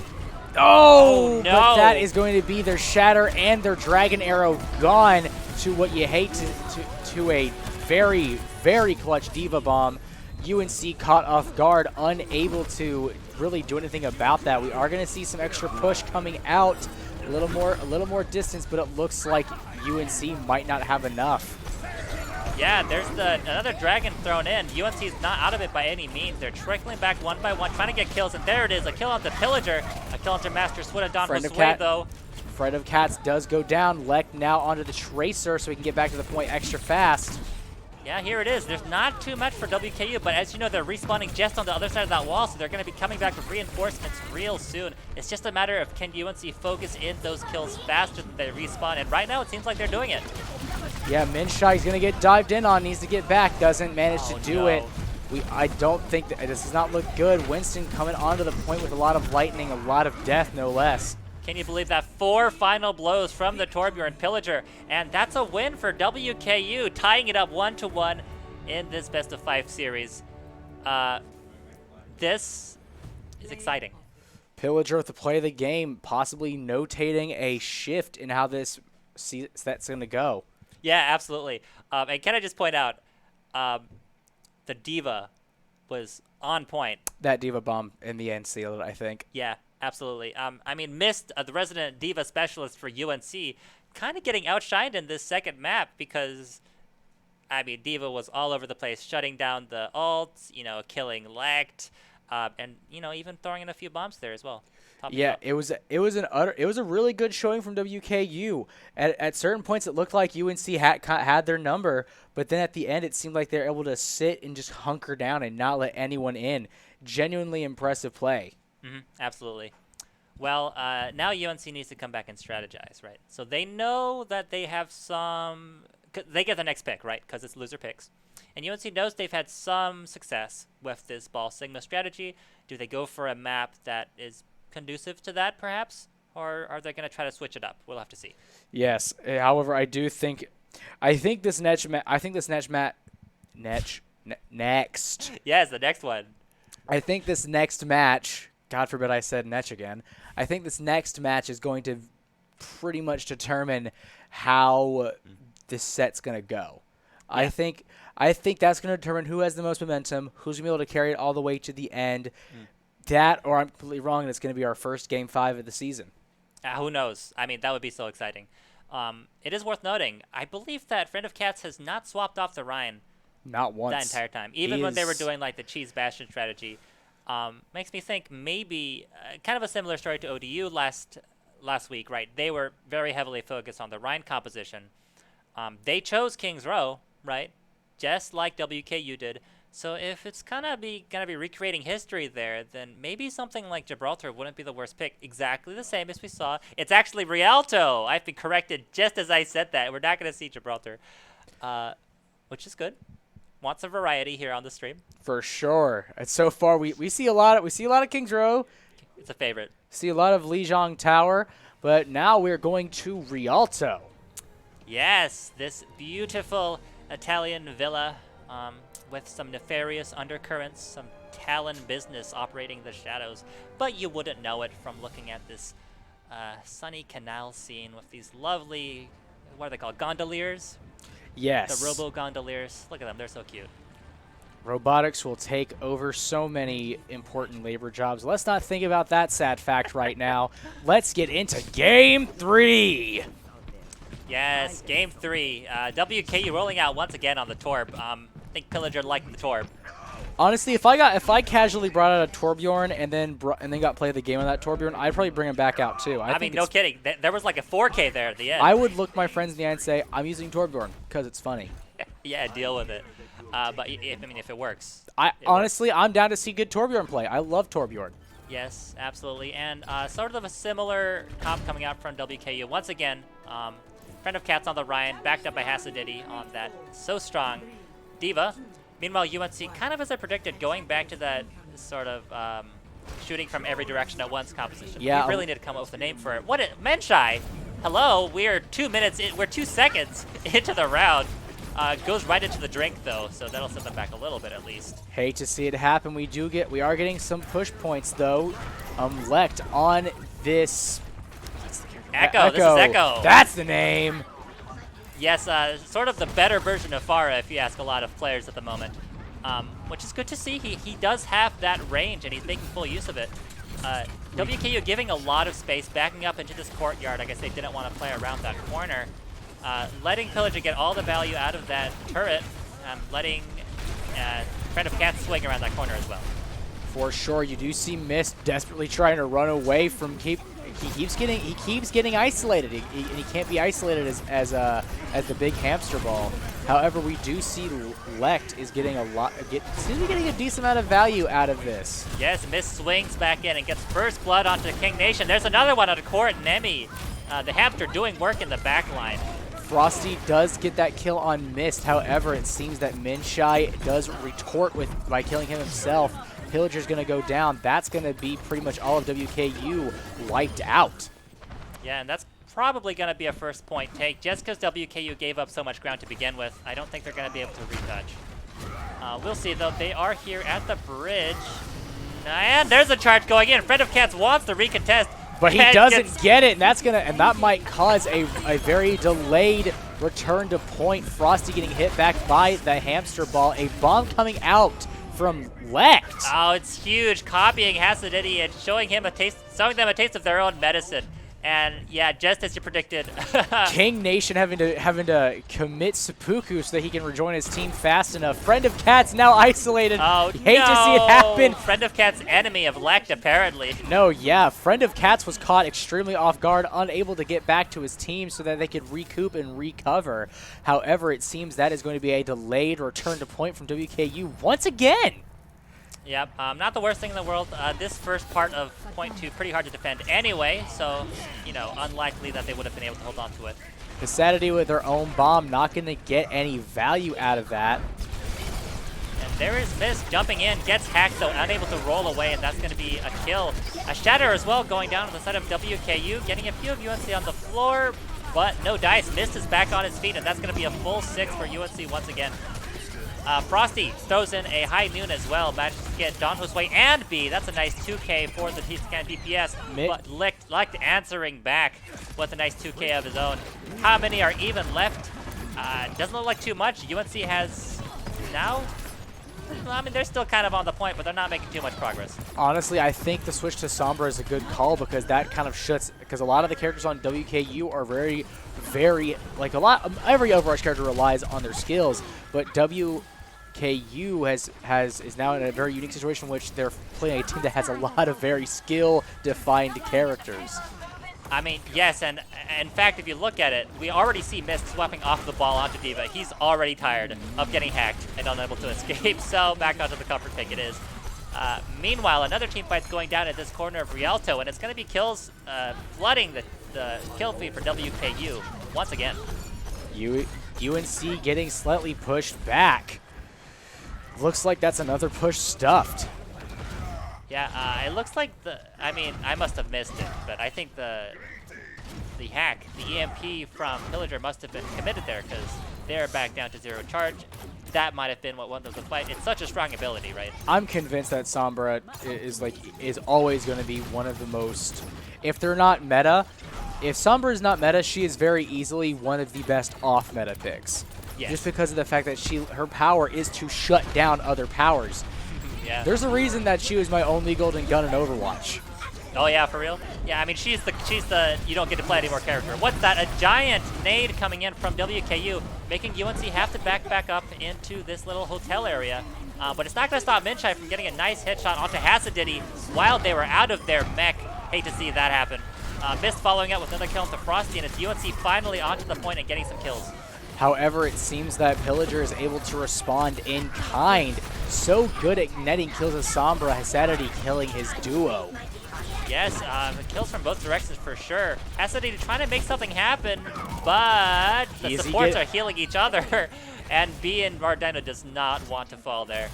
Oh, no. But that is going to be their shatter and their Dragon Arrow gone to what you hate to a very, very clutch D.Va bomb. UNC caught off guard, unable to really do anything about that. We are going to see some extra push coming out, a little more distance, but it looks like UNC might not have enough. Yeah, there's another Dragon thrown in. UNC is not out of it by any means. They're trickling back one by one, trying to get kills, and there it is, a kill onto Pillager, a kill onto Master Swit of Don Josue, though. Friend of Cats does go down. Lek now onto the Tracer so he can get back to the point extra fast. Yeah, here it is. There's not too much for WKU, but as you know, they're respawning just on the other side of that wall, so they're going to be coming back with reinforcements real soon. It's just a matter of can UNC focus in those kills faster than they respawn, and right now it seems like they're doing it. Yeah, Minshai's going to get dived in on, needs to get back, doesn't manage to do it. I don't think that this does not look good. Winston coming onto the point with a lot of lightning, a lot of death, no less. Can you believe that? 4 final blows from the Torbjorn Pillager, and that's a win for WKU, tying it up 1-1 in this best-of-5 series. This is exciting. Pillager with the play of the game, possibly notating a shift in how this set's going to go. Yeah, absolutely. And can I just point out, the Diva was on point. That Diva bomb in the end sealed it, I think. Yeah. Absolutely. I mean, Mist, the resident Diva specialist for UNC, kind of getting outshined in this second map because, I mean, Diva was all over the place, shutting down the ults, killing Lekt, and, even throwing in a few bombs there as well. Yeah, it was a really good showing from WKU. At certain points, it looked like UNC had their number, but then at the end, it seemed like they were able to sit and just hunker down and not let anyone in. Genuinely impressive play. Absolutely. Well, now UNC needs to come back and strategize, right? So they know that they have they get the next pick, right? Because it's loser picks. And UNC knows they've had some success with this Ball Sigma strategy. Do they go for a map that is conducive to that, perhaps? Or are they going to try to switch it up? We'll have to see. Yes. However, I think this next. Yes, the next one. I think this next match, God forbid I said Netch again, I think this next match is going to pretty much determine how this set's going to go. Yeah. I think that's going to determine who has the most momentum, who's going to be able to carry it all the way to the end. That, or I'm completely wrong, and it's going to be our first Game 5 of the season. Who knows? I mean, that would be so exciting. It is worth noting, I believe that Friend of Cats has not swapped off the Ryan. Not once. That entire time. Even when they were doing like the Cheese Bastion strategy. Makes me think maybe kind of a similar story to ODU last week, right? They were very heavily focused on the Rhine composition. They chose King's Row, right? Just like WKU did. So if it's gonna be recreating history there, then maybe something like Gibraltar wouldn't be the worst pick. Exactly the same as we saw. It's actually Rialto. I've been corrected just as I said that. We're not gonna see Gibraltar, which is good. Want some variety here on the stream. For sure. And so far we see a lot of Kings Row. It's a favorite. See a lot of Lijiang Tower, but now we're going to Rialto. Yes, this beautiful Italian villa with some nefarious undercurrents, some Talon business operating the shadows. But you wouldn't know it from looking at this sunny canal scene with these lovely, what are they called, gondoliers? Yes. The robo-gondoliers. Look at them. They're so cute. Robotics will take over so many important labor jobs. Let's not think about that sad fact right now. Let's get into Game 3. Yes, Game 3. WKU rolling out once again on the Torb. I think Pillager liked the Torb. Honestly, if I casually brought out a Torbjorn and then got played the game on that Torbjorn, I'd probably bring him back out too. I mean, no kidding. There was like a 4K there at the end. I would look my friends in the eye and say, I'm using Torbjorn because it's funny. Yeah, deal with it. But if it works. Honestly, I'm down to see good Torbjorn play. I love Torbjorn. Yes, absolutely. And sort of a similar comp coming out from WKU. Once again, Friend of Cats on the Ryan, backed up by Hasadiddy on that so strong Diva. Meanwhile, UNC, kind of as I predicted, going back to that sort of shooting from every direction at once composition. Yeah, we really need to come up with a name for it. Menshai, hello, we're 2 minutes, we're 2 seconds into the round. Goes right into the drink, though, so that'll set them back a little bit at least. Hate to see it happen. We are getting some push points, though. Lekt on this. Echo, this is Echo. That's the name. Yes, sort of the better version of Farah, if you ask a lot of players at the moment, which is good to see. He does have that range, and he's making full use of it. WKU giving a lot of space, backing up into this courtyard. I guess they didn't want to play around that corner. Letting Pillager get all the value out of that turret, letting Friend of Cats swing around that corner as well. For sure, you do see Mist desperately trying to run away from he keeps getting isolated. He can't be isolated as the big hamster ball. However, we do see Lect is getting seems to be getting a decent amount of value out of this. Yes, Mist swings back in and gets first blood onto King Nation. There's another one on court. Nemi, the hamster, doing work in the back line. Frosty does get that kill on Mist. However, it seems that Minshai does retort by killing him himself. Pillager's going to go down. That's going to be pretty much all of WKU wiped out. Yeah, and that's probably going to be a first point take. Just because WKU gave up so much ground to begin with, I don't think they're going to be able to retouch. We'll see, though. They are here at the bridge. And there's a charge going in. Friend of Cats wants the recontest. But he doesn't get it, and that might cause a very delayed return to point. Frosty getting hit back by the hamster ball. A bomb coming out from Lect. Oh, it's huge. Copying Hasadity and showing them a taste of their own medicine. And yeah, just as you predicted. King Nation having to commit seppuku so that he can rejoin his team fast enough. Friend of Cats now isolated. Oh, hate to see it happen. Friend of Cats enemy of Lect, apparently. No, yeah. Friend of Cats was caught extremely off guard, unable to get back to his team so that they could recoup and recover. However, it seems that is going to be a delayed return to point from WKU once again. Yep, not the worst thing in the world. This first part of point 2, pretty hard to defend anyway, so, you know, unlikely that they would have been able to hold on to it. Hasadity with their own bomb, not going to get any value out of that. And there is Mist jumping in, gets hacked though, unable to roll away, and that's going to be a kill. A Shatter as well going down on the side of WKU, getting a few of UNC on the floor, but no dice. Mist is back on his feet, and that's going to be a full 6 for UNC once again. Frosty throws in a high noon as well, manages to get Don Josue and B. That's a nice 2K for the T-Scan DPS, but Lect answering back with a nice 2K of his own. How many are even left? Doesn't look like too much. UNC has now, I mean, they're still kind of on the point, but they're not making too much progress. Honestly, I think the switch to Sombra is a good call because that kind of shuts, because a lot of the characters on WKU are very, like every Overwatch character relies on their skills, but WKU is now in a very unique situation in which they're playing a team that has a lot of very skill-defined characters. I mean, yes, and in fact, if you look at it, we already see Mist swapping off the ball onto D.Va. He's already tired of getting hacked and unable to escape, so back onto the comfort pick it is. Meanwhile, another team fight's going down at this corner of Rialto, and it's going to be kills flooding the kill feed for WKU once again. UNC getting slightly pushed back. Looks like that's another push stuffed. Yeah, it looks like I mean, I must have missed it, but I think the hack, the EMP from Pillager must have been committed there because they're back down to 0 charge. That might have been what won the fight. It's such a strong ability, right? I'm convinced that Sombra is always going to be one of the most, if they're not meta, if Sombra is not meta, she is very easily one of the best off-meta picks. Yes. Just because of the fact that her power is to shut down other powers. Yeah. There's a reason that she was my only golden gun in Overwatch. Oh yeah, for real? Yeah, I mean she's the you don't get to play anymore character. What's that? A giant nade coming in from WKU, making UNC have to back up into this little hotel area. But it's not going to stop Minshai from getting a nice headshot onto Hasadity while they were out of their mech. Hate to see that happen. Mist following up with another kill into Frosty, and it's UNC finally onto the point and getting some kills. However, it seems that Pillager is able to respond in kind. So good at netting kills with Sombra, Hasadity killing his duo. Yes, kills from both directions for sure. Hasadity trying to make something happen, but the supports are healing each other, and B and Vardino does not want to fall there.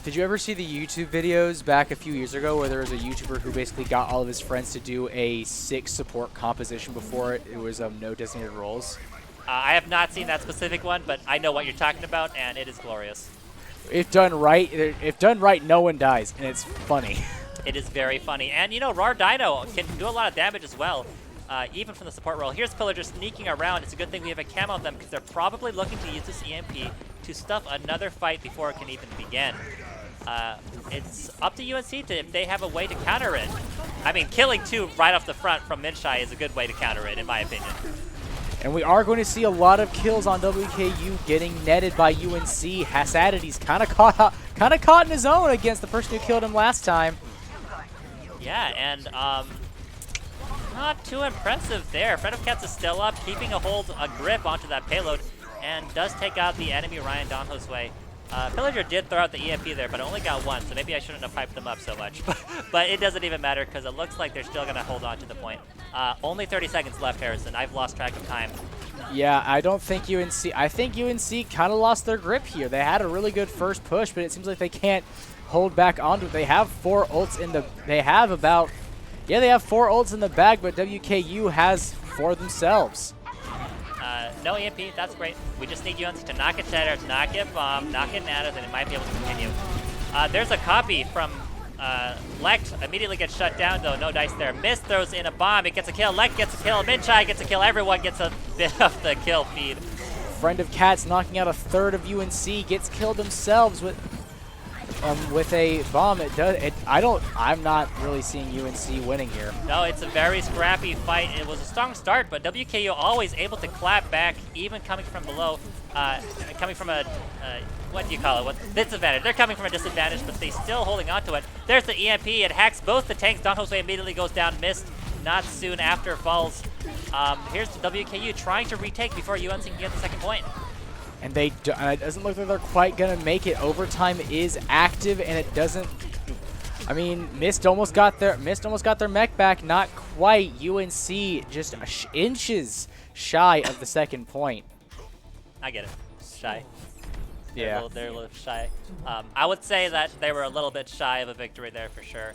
Did you ever see the YouTube videos back a few years ago where there was a YouTuber who basically got all of his friends to do a 6 support composition before it was no designated roles? I have not seen that specific one, but I know what you're talking about, and it is glorious. If done right, no one dies, and it's funny. It is very funny. And, you know, Vardino can do a lot of damage as well, even from the support role. Here's Pillager sneaking around. It's a good thing we have a camo on them because they're probably looking to use this EMP to stuff another fight before it can even begin. It's up to UNC if they have a way to counter it. I mean, killing 2 right off the front from Minshai is a good way to counter it, in my opinion. And we are going to see a lot of kills on WKU getting netted by UNC. Hasadity's kind of caught in his own against the person who killed him last time. Yeah, and Not too impressive there. Friend of Cats is still up, keeping a grip onto that payload, and does take out the enemy Ryan Don Josue. Pillager did throw out the EMP there, but only got one, so maybe I shouldn't have hyped them up so much. But it doesn't even matter, because it looks like they're still going to hold on to the point. Only 30 seconds left, Harrison. I've lost track of time. Yeah, I don't think UNC... I think UNC kind of lost their grip here. They had a really good first push, but it seems like they can't hold back onto it. They have 4 ults in the... They have about... Yeah, they have 4 ults in the bag, but WKU has 4 themselves. No EMP, that's great. We just need UNC to knock it shatter, knock it bomb, knock it nanas, and it might be able to continue. There's a copy from Lekt, immediately gets shut down though, no dice there. Mist throws in a bomb, it gets a kill, Lekt gets a kill, Minchai gets a kill, everyone gets a bit of the kill feed. Friend of Cats knocking out a third of UNC, gets killed themselves with a bomb. I'm not really seeing UNC winning here. No, it's a very scrappy fight. It was a strong start, but WKU always able to clap back, even coming from below, coming from a, what do you call it? Disadvantage. They're coming from a disadvantage, but they still holding on to it. There's the EMP. It hacks both the tanks. Don Jose immediately goes down. Missed not soon after falls. Here's the WKU trying to retake before UNC can get the second point. And it doesn't look like they're quite going to make it. Overtime is active, and it doesn't... I mean, Mist almost got their mech back. Not quite. UNC just inches shy of the second point. I get it. Shy. Yeah. They're a little shy. I would say that they were a little bit shy of a victory there for sure.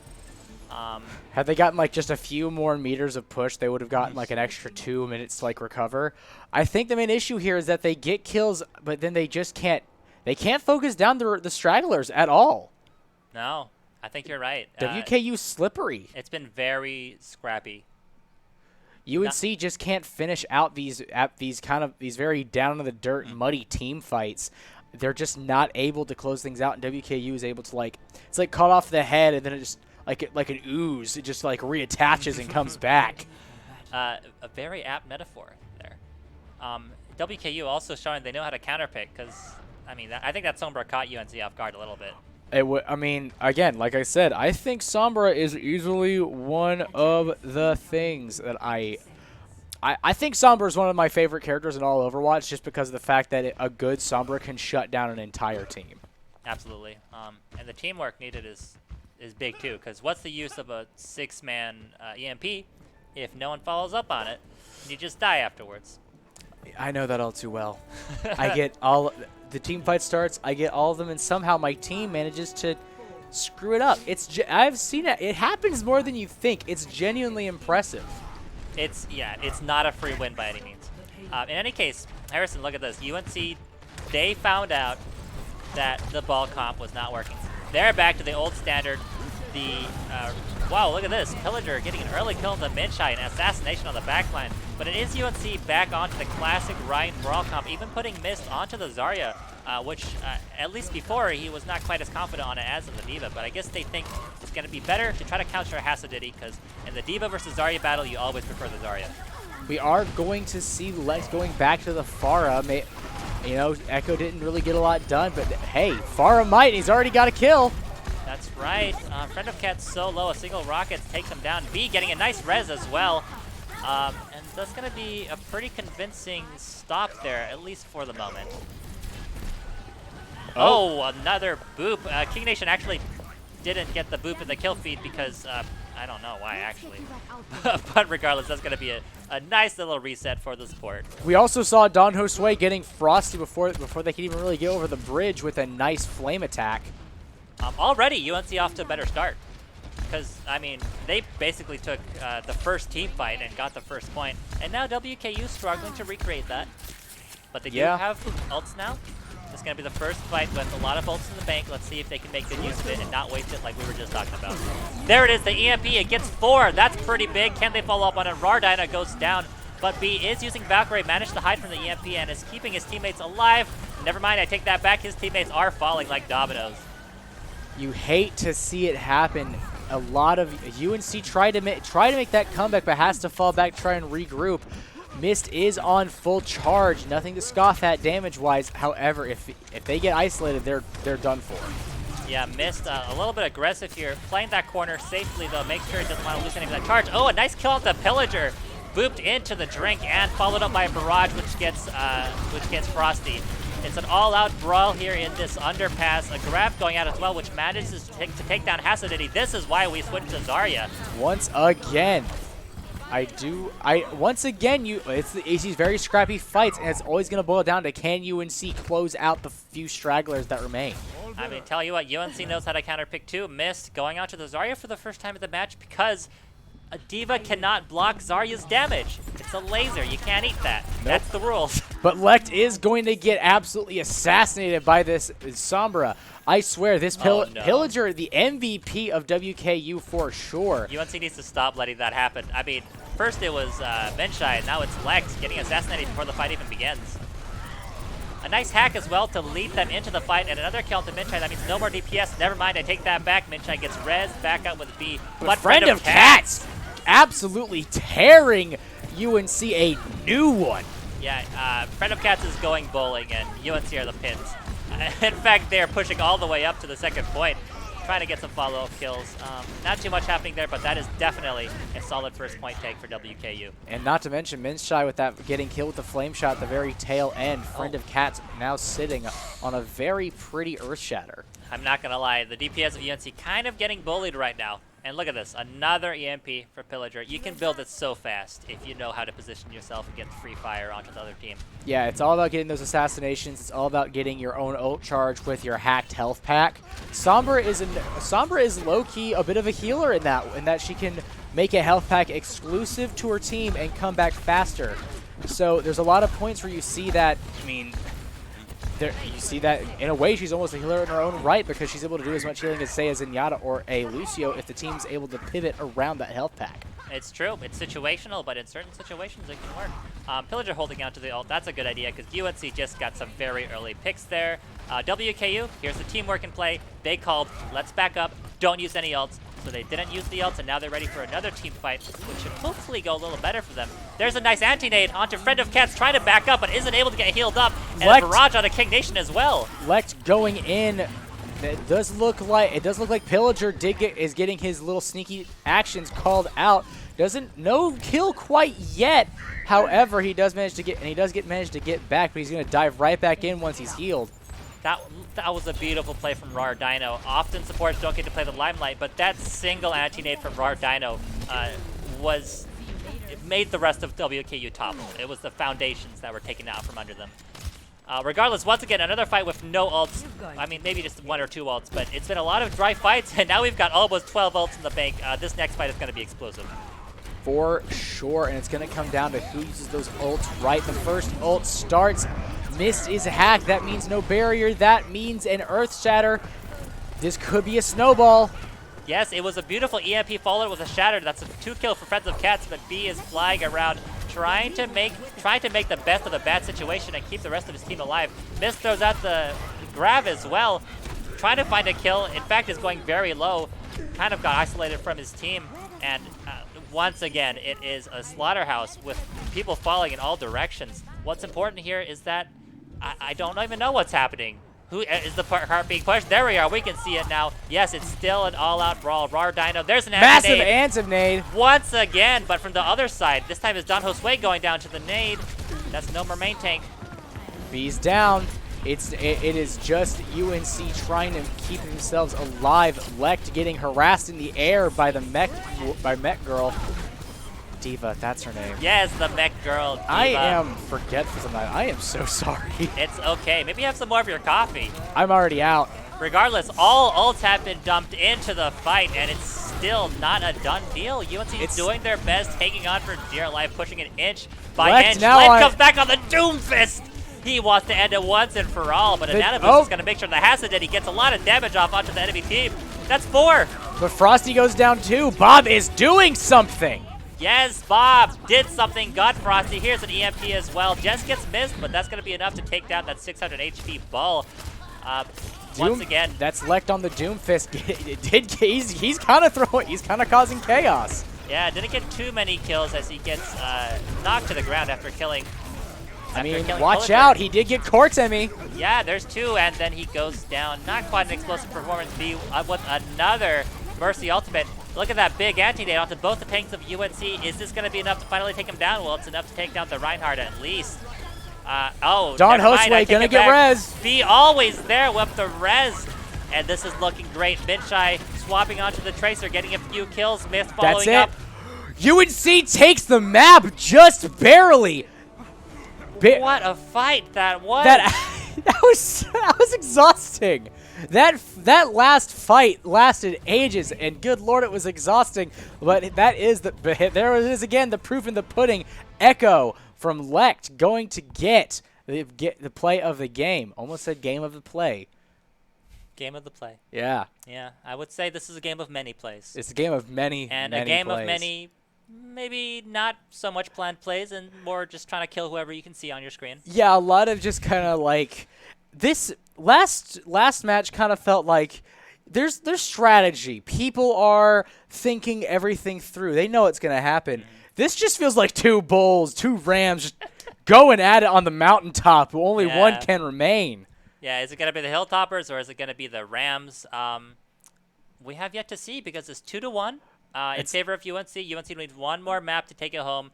Had they gotten like just a few more meters of push, they would have gotten like an extra 2 minutes to like recover. I think the main issue here is that they get kills, but then they just can't. They can't focus down the stragglers at all. No, I think you're right. WKU slippery. It's been very scrappy. UNC just can't finish out these very down in the dirt, muddy team fights. They're just not able to close things out, and WKU is able to it's like cut off the head, and then it just like an ooze, it just like reattaches and comes back. A very apt metaphor there. WKU also showing they know how to counterpick, because I mean I think that Sombra caught UNC off guard a little bit. I mean, again, like I said, I think Sombra is easily one of the things that I think Sombra is one of my favorite characters in all Overwatch, just because of the fact that a good Sombra can shut down an entire team. Absolutely. And the teamwork needed is big too, because what's the use of a 6-man EMP if no one follows up on it? You just die afterwards. I know that all too well. I get all the team fight starts, I get all of them, and somehow my team manages to screw it up. I've seen it. It happens more than you think. It's genuinely impressive. It's not a free win by any means. In any case, Harrison, look at this. UNC, they found that the ball comp was not working. They're back to the old standard. Wow, look at this. Pillager getting an early kill on the Minchai and assassination on the backline. But it is UNC back onto the classic Ryan Brawl comp, even putting Mist onto the Zarya, which at least before he was not quite as confident on it as in the D.Va. But I guess they think it's going to be better to try to counter Hasadity, because in the D.Va versus Zarya battle, you always prefer the Zarya. We are going to see Lex going back to the Pharah. You know, Echo didn't really get a lot done, but hey, Pharah might. He's already got a kill. That's right. Friend of Cat's so low, a single rocket takes him down. B getting a nice res as well. And that's going to be a pretty convincing stop there, at least for the moment. Oh, another boop. King Nation actually didn't get the boop in the kill feed because I don't know why, actually. But regardless, that's going to be a nice little reset for the support. We also saw Don Josue getting frosty before they could even really get over the bridge with a nice flame attack. Already, UNC off to a better start. Because, I mean, they basically took the first team fight and got the first point. And now WKU struggling to recreate that. But they do have ults now. It's going to be the first fight with a lot of ults in the bank. Let's see if they can make good use of it and not waste it like we were just talking about. There it is, the EMP. It gets 4. That's pretty big. Can they follow up on it? Rardina goes down. But B is using Valkyrie, managed to hide from the EMP and is keeping his teammates alive. Never mind, I take that back. His teammates are falling like dominoes. You hate to see it happen. A lot of UNC try to make that comeback, but has to fall back, try and regroup. Mist is on full charge, nothing to scoff at damage-wise. However, if they get isolated, they're done for. Yeah, missed a little bit aggressive here. Playing that corner safely, though. Make sure he doesn't want to lose any of that charge. Oh, a nice kill on the Pillager. Booped into the drink and followed up by a barrage, which gets Frosty. It's an all-out brawl here in this underpass. A grab going out as well, which manages to take down Hasadity. This is why we switched to Zarya. Once again, it's these very scrappy fights, and it's always going to boil down to can UNC close out the few stragglers that remain. I mean, tell you what, UNC knows how to counterpick too. Missed going out to the Zarya for the first time in the match because a D.Va cannot block Zarya's damage. It's a laser. You can't eat that. Nope. That's the rules. But Lect is going to get absolutely assassinated by this Sombra. I swear, this Pillager, the MVP of WKU for sure. UNC needs to stop letting that happen. I mean, first it was Menshai, and now it's Lect getting assassinated before the fight even begins. A nice hack as well to lead them into the fight, and another kill to Menshai. That means no more DPS. Never mind, I take that back. Menshai gets res back up with B. But Friend of Cats absolutely tearing UNC a new one. Yeah, Friend of Cats is going bowling, and UNC are the pins. In fact, they're pushing all the way up to the second point, trying to get some follow-up kills. Not too much happening there, but that is definitely a solid first point take for WKU. And not to mention Menshai with that getting killed with the flame shot at the very tail end. Friend of Cats now sitting on a very pretty Earth Shatter. I'm not going to lie, the DPS of UNC kind of getting bullied right now. And look at this, another EMP for Pillager. You can build it so fast if you know how to position yourself and get free fire onto the other team. Yeah, it's all about getting those assassinations. It's all about getting your own ult charge with your hacked health pack. Sombra is low-key a bit of a healer in that she can make a health pack exclusive to her team and come back faster. So there's a lot of points where you see that, I mean, you see that in a way she's almost a healer in her own right because she's able to do as much healing as, say, a Zenyatta or a Lucio if the team's able to pivot around that health pack. It's true. It's situational, but in certain situations it can work. Pillager holding on to the ult, that's a good idea because UNC just got some very early picks there. WKU, here's the teamwork in play. They called, let's back up, don't use any ults. So they didn't use the ults, and now they're ready for another team fight, which should hopefully go a little better for them. There's a nice anti-nade onto Friend of Cats, trying to back up, but isn't able to get healed up. And a barrage onto King Nation as well. Lect going in. It does look like Pillager is getting his little sneaky actions called out. No kill quite yet. However, he does manage to get back, but he's going to dive right back in once he's healed. That was a beautiful play from Rar Dino. Often supports don't get to play the limelight, but that single anti-nade from Rar Dino it made the rest of WKU topple. It was the foundations that were taken out from under them. Regardless, once again, another fight with no ults. I mean, maybe just 1 or 2 ults, but it's been a lot of dry fights, and now we've got almost 12 ults in the bank. This next fight is going to be explosive. For sure, and it's going to come down to who uses those ults right. The first ult starts. Mist is hacked. That means no barrier. That means an Earth Shatter. This could be a snowball. Yes, it was a beautiful EMP followed with a Shatter. That's a 2 kill for Friends of Cats, but B is flying around, trying to make the best of the bad situation and keep the rest of his team alive. Mist throws out the grab as well, trying to find a kill. In fact, is going very low. Kind of got isolated from his team, and once again, it is a slaughterhouse with people falling in all directions. What's important here is that I don't even know what's happening. Who is the part being pushed? There we are. We can see it now. Yes, it's still an all-out brawl. Rar Dino. There's an massive anti-nade once again, but from the other side. This time is Don Josue going down to the nade. That's no more main tank. B's down. It is just UNC trying to keep themselves alive. Lect getting harassed in the air by the mech girl. D.Va, that's her name. Yes, the mech girl, D.Va. I am forgetful sometimes. I am so sorry. It's okay. Maybe have some more of your coffee. I'm already out. Regardless, all ults have been dumped into the fight, and it's still not a done deal. UNC is doing their best, hanging on for dear life, pushing it inch by inch. Lect comes back on the Doomfist. He wants to end it once and for all, but Anonymous is going to make sure the Hasadity gets a lot of damage off onto the enemy team. That's 4. But Frosty goes down too. Bob is doing something. Yes, Bob did something, got Frosty. Here's an EMP as well. Just gets missed, but that's going to be enough to take down that 600 HP ball. Once again, that's Lect on the Doomfist. He's kind of causing chaos. Yeah, didn't get too many kills as he gets knocked to the ground after killing I mean, watch out. He did get Cortemi. Yeah, there's 2, and then he goes down. Not quite an explosive performance. B with another Mercy ultimate. Look at that big anti-nade onto both the tanks of UNC. Is this going to be enough to finally take him down? Well, it's enough to take down the Reinhardt at least. Don Hostway gonna get res. B always there with the res. And this is looking great. Midshai swapping onto the Tracer, getting a few kills. Myth following up. UNC takes the map just barely. What a fight that was. That was exhausting. That last fight lasted ages, and good lord, it was exhausting. But there it is again, the proof in the pudding. Echo from Lect going to get the play of the game. Almost said game of the play. Game of the play. Yeah. Yeah, I would say this is a game of many plays. It's a game of many, and many a game plays. of many, maybe not so much planned plays, and more just trying to kill whoever you can see on your screen. Yeah, a lot of just kind of like this last match kind of felt like there's strategy. People are thinking everything through. They know it's gonna happen. This just feels like 2 bulls, 2 rams just going at it on the mountaintop. Only one can remain. Yeah, is it going to be the Hilltoppers or is it going to be the Rams? We have yet to see because it's 2-1 in favor of UNC. UNC needs one more map to take it home,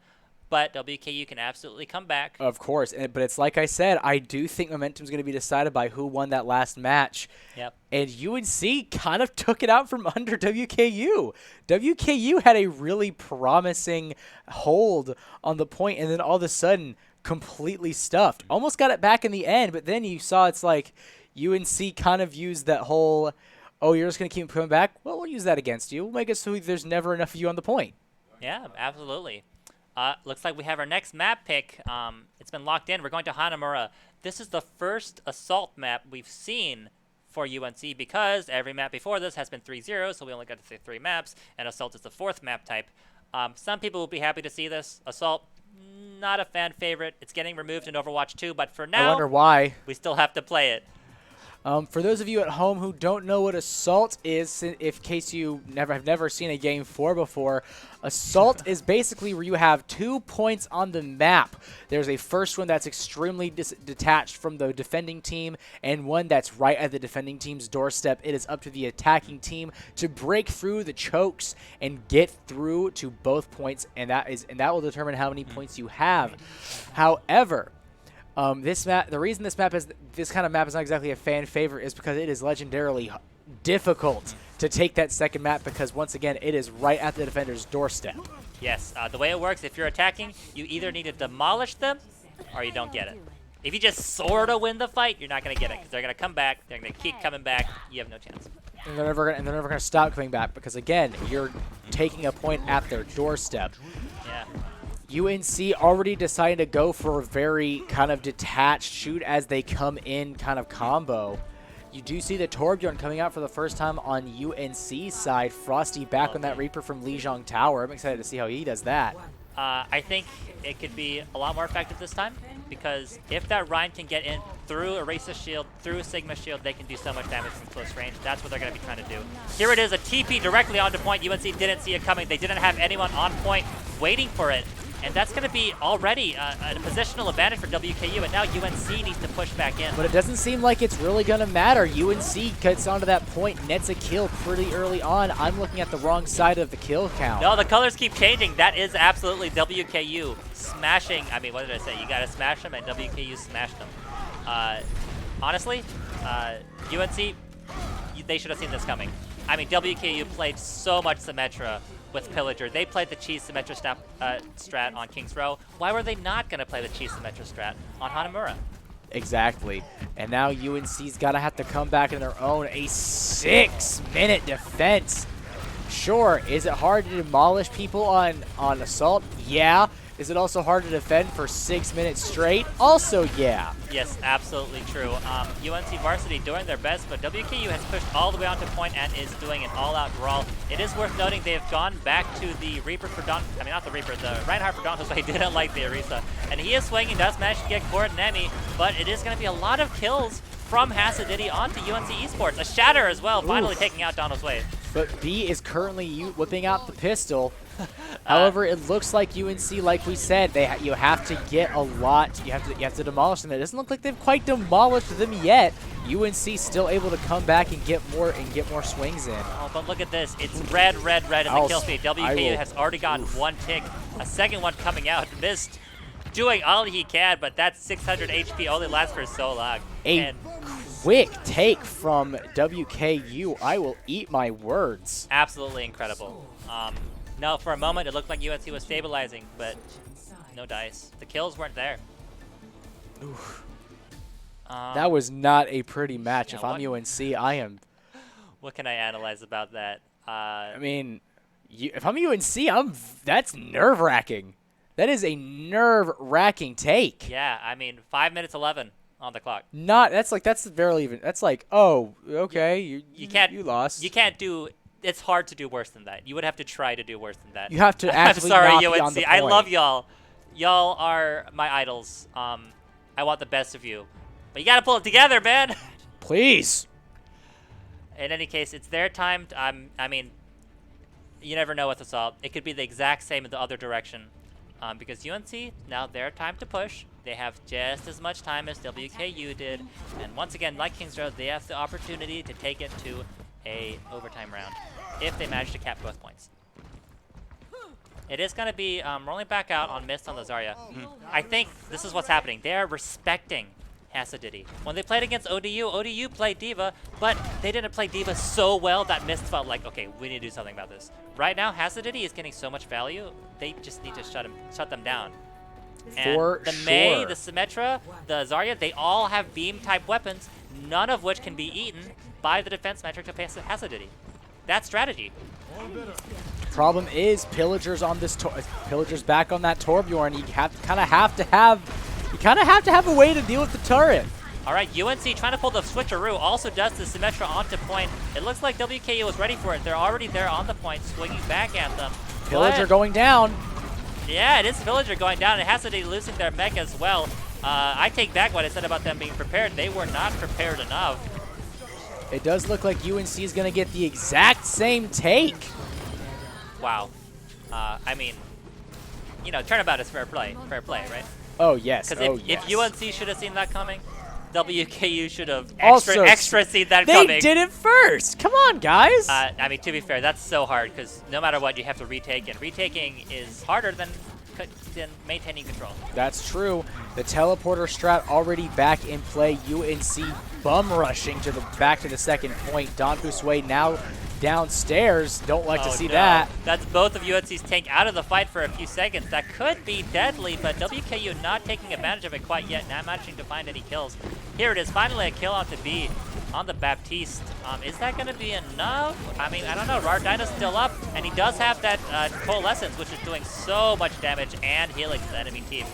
but WKU can absolutely come back. Of course, but it's like I said, I do think momentum is going to be decided by who won that last match. Yep. And UNC kind of took it out from under WKU. WKU had a really promising hold on the point, and then all of a sudden completely stuffed. Almost got it back in the end, but then you saw it's like UNC kind of used that whole, oh, you're just going to keep coming back? Well, we'll use that against you. We'll make it so there's never enough of you on the point. Yeah, absolutely. Looks like we have our next map pick. It's been locked in. We're going to Hanamura. This is the first assault map we've seen for UNC because every map before this has been 3-0, so we only got to see 3 maps, and assault is the 4th map type. Some people will be happy to see this. Assault, not a fan favorite. It's getting removed in Overwatch 2, but for now, I wonder why. We still have to play it. For those of you at home who don't know what Assault is, in case you have never seen a game 4 before, Assault is basically where you have 2 points on the map. There's a first one that's extremely detached from the defending team, and one that's right at the defending team's doorstep. It is up to the attacking team to break through the chokes and get through to both points, and that will determine how many points you have. However, the reason this kind of map is not exactly a fan favorite is because it is legendarily difficult to take that second map because, once again, it is right at the defender's doorstep. Yes, the way it works, if you're attacking, you either need to demolish them or you don't get it. If you just sort of win the fight, you're not going to get it because they're going to come back. They're going to keep coming back. You have no chance. And they're never going to stop coming back because, again, you're taking a point at their doorstep. Yeah. UNC already decided to go for a very kind of detached shoot as they come in kind of combo. You do see the Torbjorn coming out for the first time on UNC's side. Frosty back on that Reaper from Lijiang Tower. I'm excited to see how he does that. I think it could be a lot more effective this time because if that Ryan can get in through Erasa's shield, through Sigma's shield, they can do so much damage from close range. That's what they're going to be trying to do. Here it is, a TP directly onto point. UNC didn't see it coming. They didn't have anyone on point waiting for it. And that's going to be already a positional advantage for WKU, and now UNC needs to push back in. But it doesn't seem like it's really going to matter. UNC gets onto that point, nets a kill pretty early on. I'm looking at the wrong side of the kill count. No, the colors keep changing. That is absolutely WKU smashing. I mean, what did I say? You got to smash them, and WKU smashed them. Honestly, UNC, they should have seen this coming. I mean, WKU played so much Symmetra with Pillager. They played the cheese Symmetra strat on King's Row. Why were they not going to play the cheese Symmetra strat on Hanamura? Exactly. And now UNC's got to have to come back in their own. A 6-minute defense. Sure, is it hard to demolish people on Assault? Yeah. Is it also hard to defend for 6 minutes straight? Also, yeah. Yes, absolutely true. UNC Varsity doing their best, but WKU has pushed all the way onto point and is doing an all-out brawl. It is worth noting they have gone back to the Reaper for Don. I mean, not the Reaper, the Reinhardt for Don, because they didn't like the Orisa. And he is swinging, does manage to get Cord Nemi, but it is going to be a lot of kills from Hasadidi onto UNC Esports. A Shatter as well, finally taking out Donald's Wave. But B is currently whipping out the pistol. However, it looks like UNC, like we said, you have to get a lot. You have to demolish them. It doesn't look like they've quite demolished them yet. UNC still able to come back and get more swings in. Oh, but look at this. It's red in the kill feed. WKU has already gotten one tick. A second one coming out. Missed. Doing all he can, but that 600 HP only lasts for so long. A quick take from WKU. I will eat my words. Absolutely incredible. No, for a moment it looked like UNC was stabilizing, but no dice. The kills weren't there. That was not a pretty match. If I'm UNC, I am. What can I analyze about that? I mean, if I'm UNC, that's nerve-wracking. That is a nerve-wracking take. Yeah, I mean, 5 minutes 11 on the clock. That's barely even. That's like, oh, okay, you lost. You can't do. It's hard to do worse than that. You would have to try to do worse than that. You have to actually. I'm sorry, not UNC. be on the I point. love y'all. Y'all are my idols. I want the best of you, but you got to pull it together, man. Please. In any case, it's their time. I mean, you never know with us all. It could be the exact same in the other direction. Because UNC, now their time to push. They have just as much time as WKU did. And once again, like Kingsrow, they have the opportunity to take it to a overtime round if they manage to cap both points. It is going to be rolling back out on Mist on the Zarya. I think this is what's happening. They are respecting Hasadity. When they played against ODU played D.Va, but they didn't play D.Va so well that Mist felt like, okay, we need to do something about this. Right now, Hasadity is getting so much value, they just need to shut them down. And the Mei, the Symmetra, the Zarya, they all have beam-type weapons, none of which can be eaten by the defense metric of Hasadity. That's strategy. Problem is, Pillager's on this. Pillager's back on that Torbjorn. You kind of have to have a way to deal with the turret. All right, UNC trying to pull the switcheroo also does the Symmetra onto point. It looks like WKU was ready for it. They're already there on the point, swinging back at them. Pillager going down. Yeah, it is Villager going down. It has to be losing their mech as well. I take back what I said about them being prepared. They were not prepared enough. It does look like UNC is going to get the exact same take. Wow. I mean, you know, turnabout is fair play, right? Oh, yes. Because yes. if UNC should have seen that coming, WKU should have Also, extra seen that coming. They did it first. Come on, guys. I mean, to be fair, that's so hard because no matter what, you have to retake, and retaking is harder than maintaining control. That's true. The teleporter strat already back in play. UNC bum rushing back to the second point. Don Fusue now downstairs. Don't like to see that. That's both of UNC's tank out of the fight for a few seconds. That could be deadly, but WKU not taking advantage of it quite yet, not managing to find any kills. Here it is, finally a kill onto B on the Baptiste. Is that going to be enough? I mean, I don't know. Rardina's still up, and he does have that Coalescence, which is doing so much damage and healing to the enemy team.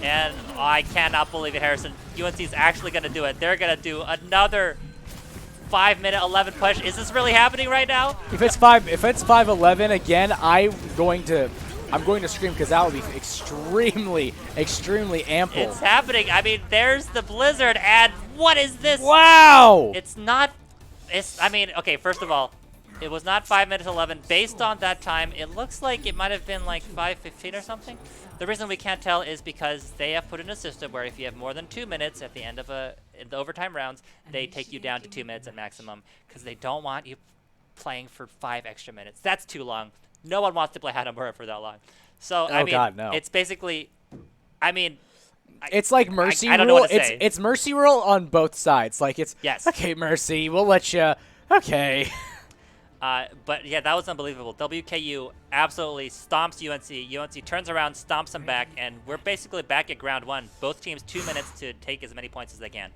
And I cannot believe it, Harrison. UNC is actually going to do it. They're going to do another 5-minute 11 push. Is this really happening right now? If it's 5-11 again, I'm going to scream because that would be extremely ample. It's happening. I mean, there's the Blizzard, and what is this? Wow! It's not. I mean, okay. First of all, it was not 5 minutes 11. Based on that time, it looks like it might have been like 5:15 or something. The reason we can't tell is because they have put in a system where if you have more than 2 minutes at the end of in the overtime rounds, they take you down to 2 minutes at maximum because they don't want you playing for 5 extra minutes. That's too long. No one wants to play Hanamura for that long. So, I mean, God, no. It's basically, I mean, it's like Mercy I don't rule. know what to say. It's Mercy rule on both sides. Like it's yes. Okay, Mercy, we'll let you. Okay. But yeah, that was unbelievable. WKU absolutely stomps UNC. UNC turns around, stomps them back, and we're basically back at ground one. Both teams 2 minutes to take as many points as they can.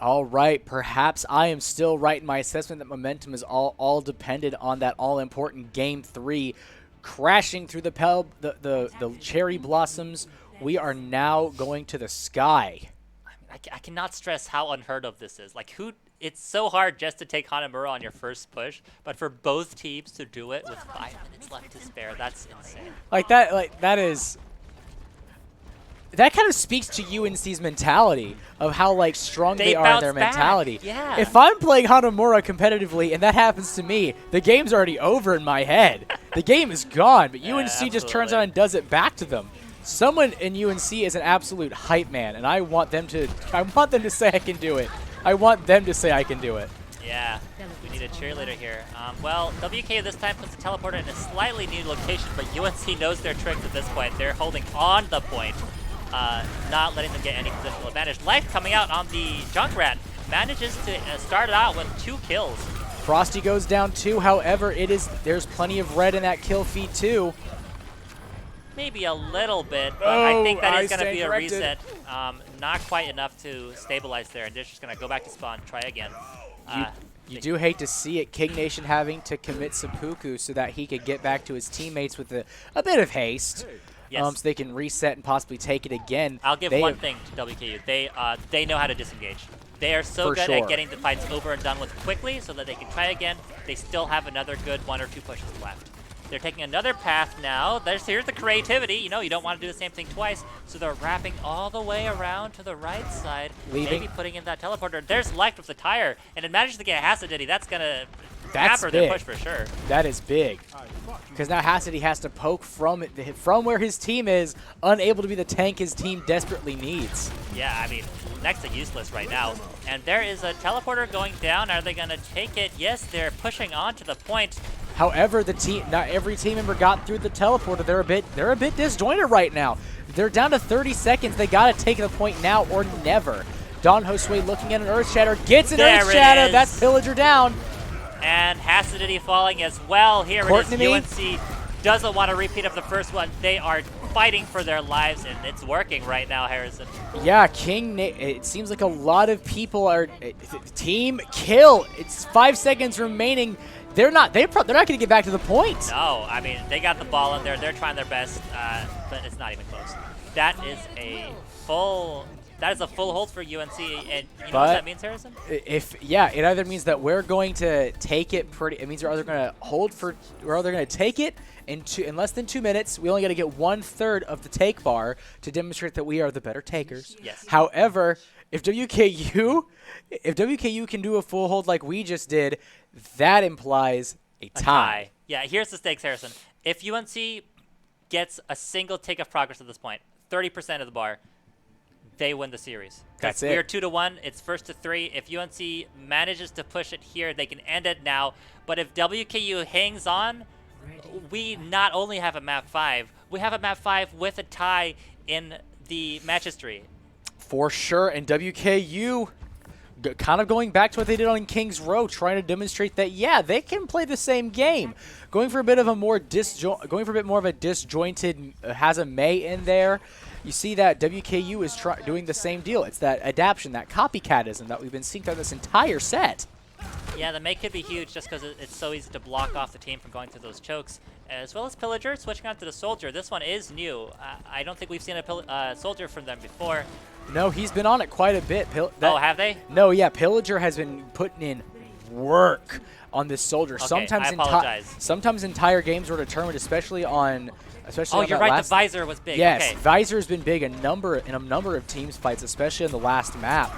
All right, perhaps I am still right in my assessment that momentum is all dependent on that all-important Game 3. Crashing through the cherry blossoms, we are now going to the sky. I cannot stress how unheard of this is. Like, it's so hard just to take Hanamura on your first push, but for both teams to do it with 5 minutes left to spare, that's insane. That is... that kind of speaks to UNC's mentality of how like strong they are in their mentality. Yeah. If I'm playing Hanamura competitively and that happens to me, the game's already over in my head. The game is gone, but UNC just turns on and does it back to them. Someone in UNC is an absolute hype man, and I want them to say I can do it. I want them to say I can do it. Yeah, we need a cheerleader here. Well, WK this time puts the teleporter in a slightly new location, but UNC knows their tricks at this point. They're holding on the point, not letting them get any positional advantage. Life coming out on the Junkrat manages to start it out with 2 kills. Frosty goes down 2, however, there's plenty of red in that kill feed too. Maybe a little bit, but I think that is going to be a corrected. reset. Not quite enough to stabilize there, and they're just going to go back to spawn, try again. You do hate to see it. King Nation having to commit seppuku so that he could get back to his teammates with a bit of haste. Yes. So they can reset and possibly take it again. I'll give one thing to WKU. They know how to disengage. They are so good at getting the fights over and done with quickly so that they can try again. They still have another good 1 or 2 pushes left. They're taking another path now. Here's the creativity. You know, you don't want to do the same thing twice. So they're wrapping all the way around to the right side. Maybe putting in that teleporter. There's Light with the tire. And it managed to get Hasadity. That's going to hamper their push for sure. That is big. Because now Hasadity has to poke from where his team is, unable to be the tank his team desperately needs. Yeah, I mean, next to useless right now. And there is a teleporter going down. Are they going to take it? Yes, they're pushing on to the point. However, not every team member got through the teleporter. They're a bit disjointed right now. They're down to 30 seconds. They got to take the point now or never. Don Josue looking at an Earth Shatter, gets an Earth Shatter. That's Pillager down. And Hasadity falling as well. Here it is. UNC doesn't want to repeat of the first one. They are fighting for their lives, and it's working right now, Harrison. Yeah, it seems like a lot of people are team kill. It's 5 seconds remaining. They're not going to get back to the point. No, I mean, they got the ball in there. They're trying their best, but it's not even close. That is a full hold for UNC, and you know what that means, Harrison? It either means that we're going to take it it means we're either going to we're either going to take it in less than 2 minutes. We only got to get 1/3 of the take bar to demonstrate that we are the better takers. Yes. However, if WKU can do a full hold like we just did, that implies a tie. Yeah, here's the stakes, Harrison. If UNC gets a single take of progress at this point, 30% of the bar, they win the series. That's it. We're 2-1. It's 1st to 3. If UNC manages to push it here, they can end it now. But if WKU hangs on, we not only have a map 5, we have a map 5 with a tie in the match history. For sure, and WKU kind of going back to what they did on Kings Row, trying to demonstrate that they can play the same game, going for a bit more of a disjointed has a May in there. You see that WKU is doing the same deal. It's that adaptation, that copycatism that we've been seeing throughout this entire set. Yeah, the May could be huge just because it's so easy to block off the team from going through those chokes. As well as Pillager switching on to the Soldier. This one is new. I don't think we've seen a Soldier from them before. No, he's been on it quite a bit. Have they? No, yeah, Pillager has been putting in work on this Soldier. Okay, I apologize. Sometimes entire games were determined, especially on you're right. The Visor was big. Yes, okay. Visor has been big in a number of teams fights, especially in the last map.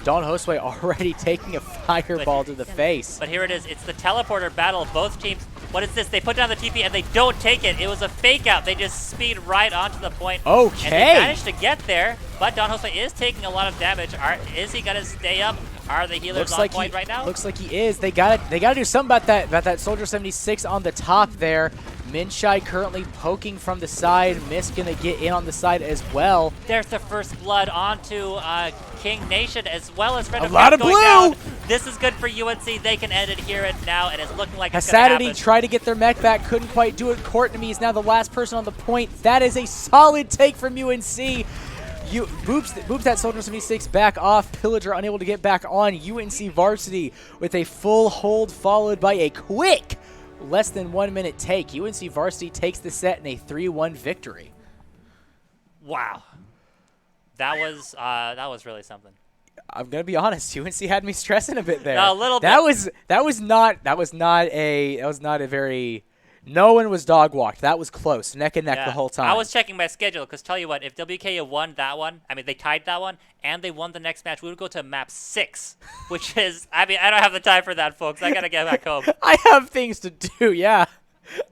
Don Josue already taking a fireball to the face. But here it is. It's the teleporter battle. Both teams. What is this? They put down the TP and they don't take it. It was a fake out. They just speed right onto the point. Okay. And they managed to get there, but Don Josue is taking a lot of damage. Is he going to stay up? Are the healers on point right now? Looks like he is. They got to do something about that Soldier 76 on the top there. Minshai currently poking from the side. Mist going to get in on the side as well. There's the first blood onto King Nation as well as Red. A lot of blue! Down. This is good for UNC. They can end it here and now, and it's looking like it's going to happen. Hasadity tried to get their mech back, couldn't quite do it. Courtney is now the last person on the point. That is a solid take from UNC. Boops that Soldier 76 back off. Pillager unable to get back on. UNC Varsity with a full hold followed by a quick less than 1 minute take. UNC Varsity takes the set in a 3-1 victory. Wow. That was really something. I'm gonna be honest. UNC had me stressing a bit there. A little bit. That was not a very No one was dog walked. That was close, neck and neck the Yeah. whole time. I was checking my schedule because tell you what, if WKU won that one, I mean they tied that one, and they won the next match, we would go to map 6, which is, I mean, I don't have the time for that, folks. I gotta get back home. I have things to do. Yeah.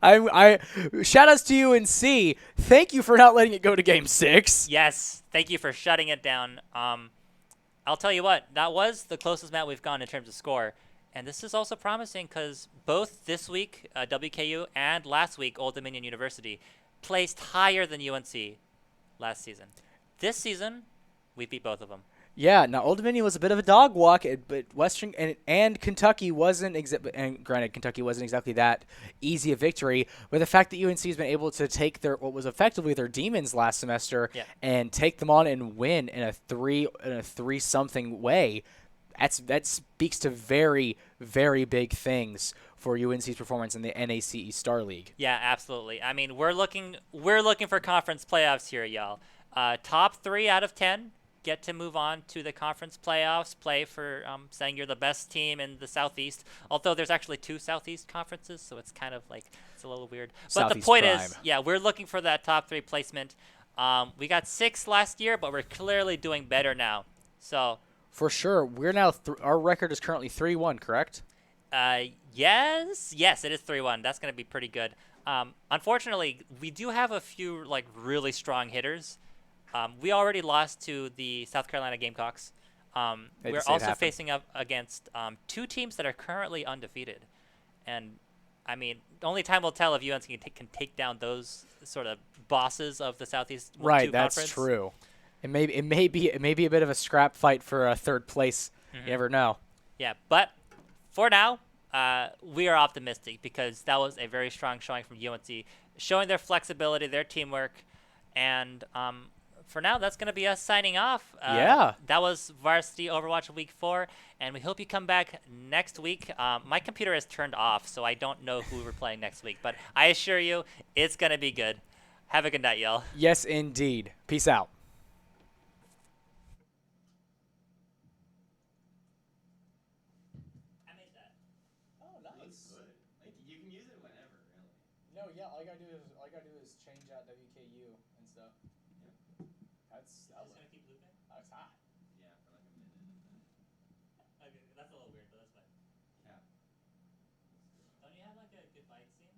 I shout outs to UNC. Thank you for not letting it go to game 6. Yes, thank you for shutting it down. I'll tell you what, that was the closest map we've gone in terms of score. And this is also promising because both this week, WKU, and last week, Old Dominion University, placed higher than UNC last season. This season, we beat both of them. Yeah, now Old Dominion was a bit of a dog walk, but Western and Kentucky wasn't and granted Kentucky wasn't exactly that easy a victory. But the fact that UNC has been able to take what was effectively their demons last semester and take them on and win in a three something way, that speaks to very, very big things for UNC's performance in the NACE Star League. Yeah, absolutely. I mean, we're looking for conference playoffs here, y'all. Top 3 out of 10 get to move on to the conference playoffs, play for saying you're the best team in the Southeast. Although there's actually 2 Southeast conferences, so it's kind of like it's a little weird. But Southeast the point Prime. is, yeah, we're looking for that top 3 placement. We got 6 last year, but we're clearly doing better now. So for sure, we're now our record is currently 3-1, correct? yes, it is 3-1. That's going to be pretty good. Unfortunately, we do have a few like really strong hitters. We already lost to the South Carolina Gamecocks. We're also facing up against 2 teams that are currently undefeated. And, I mean, only time will tell if UNC can take down those sort of bosses of the Southeast Right, 2 that's conference. true. It may be a bit of a scrap fight for a 3rd place. Mm-hmm. You never know. Yeah, but for now, we are optimistic because that was a very strong showing from UNC, showing their flexibility, their teamwork, and for now, that's going to be us signing off. Yeah. That was Varsity Overwatch Week 4, and we hope you come back next week. My computer is turned off, so I don't know who we're playing next week, but I assure you, it's going to be good. Have a good night, y'all. Yes, indeed. Peace out. I made that. Oh, nice. Good. Like, you can use it whenever, really. No, yeah. All I gotta do is change out WKU and stuff. Yep. Just going to keep looping? That's hot. Yeah, for like a minute and then Okay, that's a little weird, but that's fine. cap. Don't you have like a goodbye scene?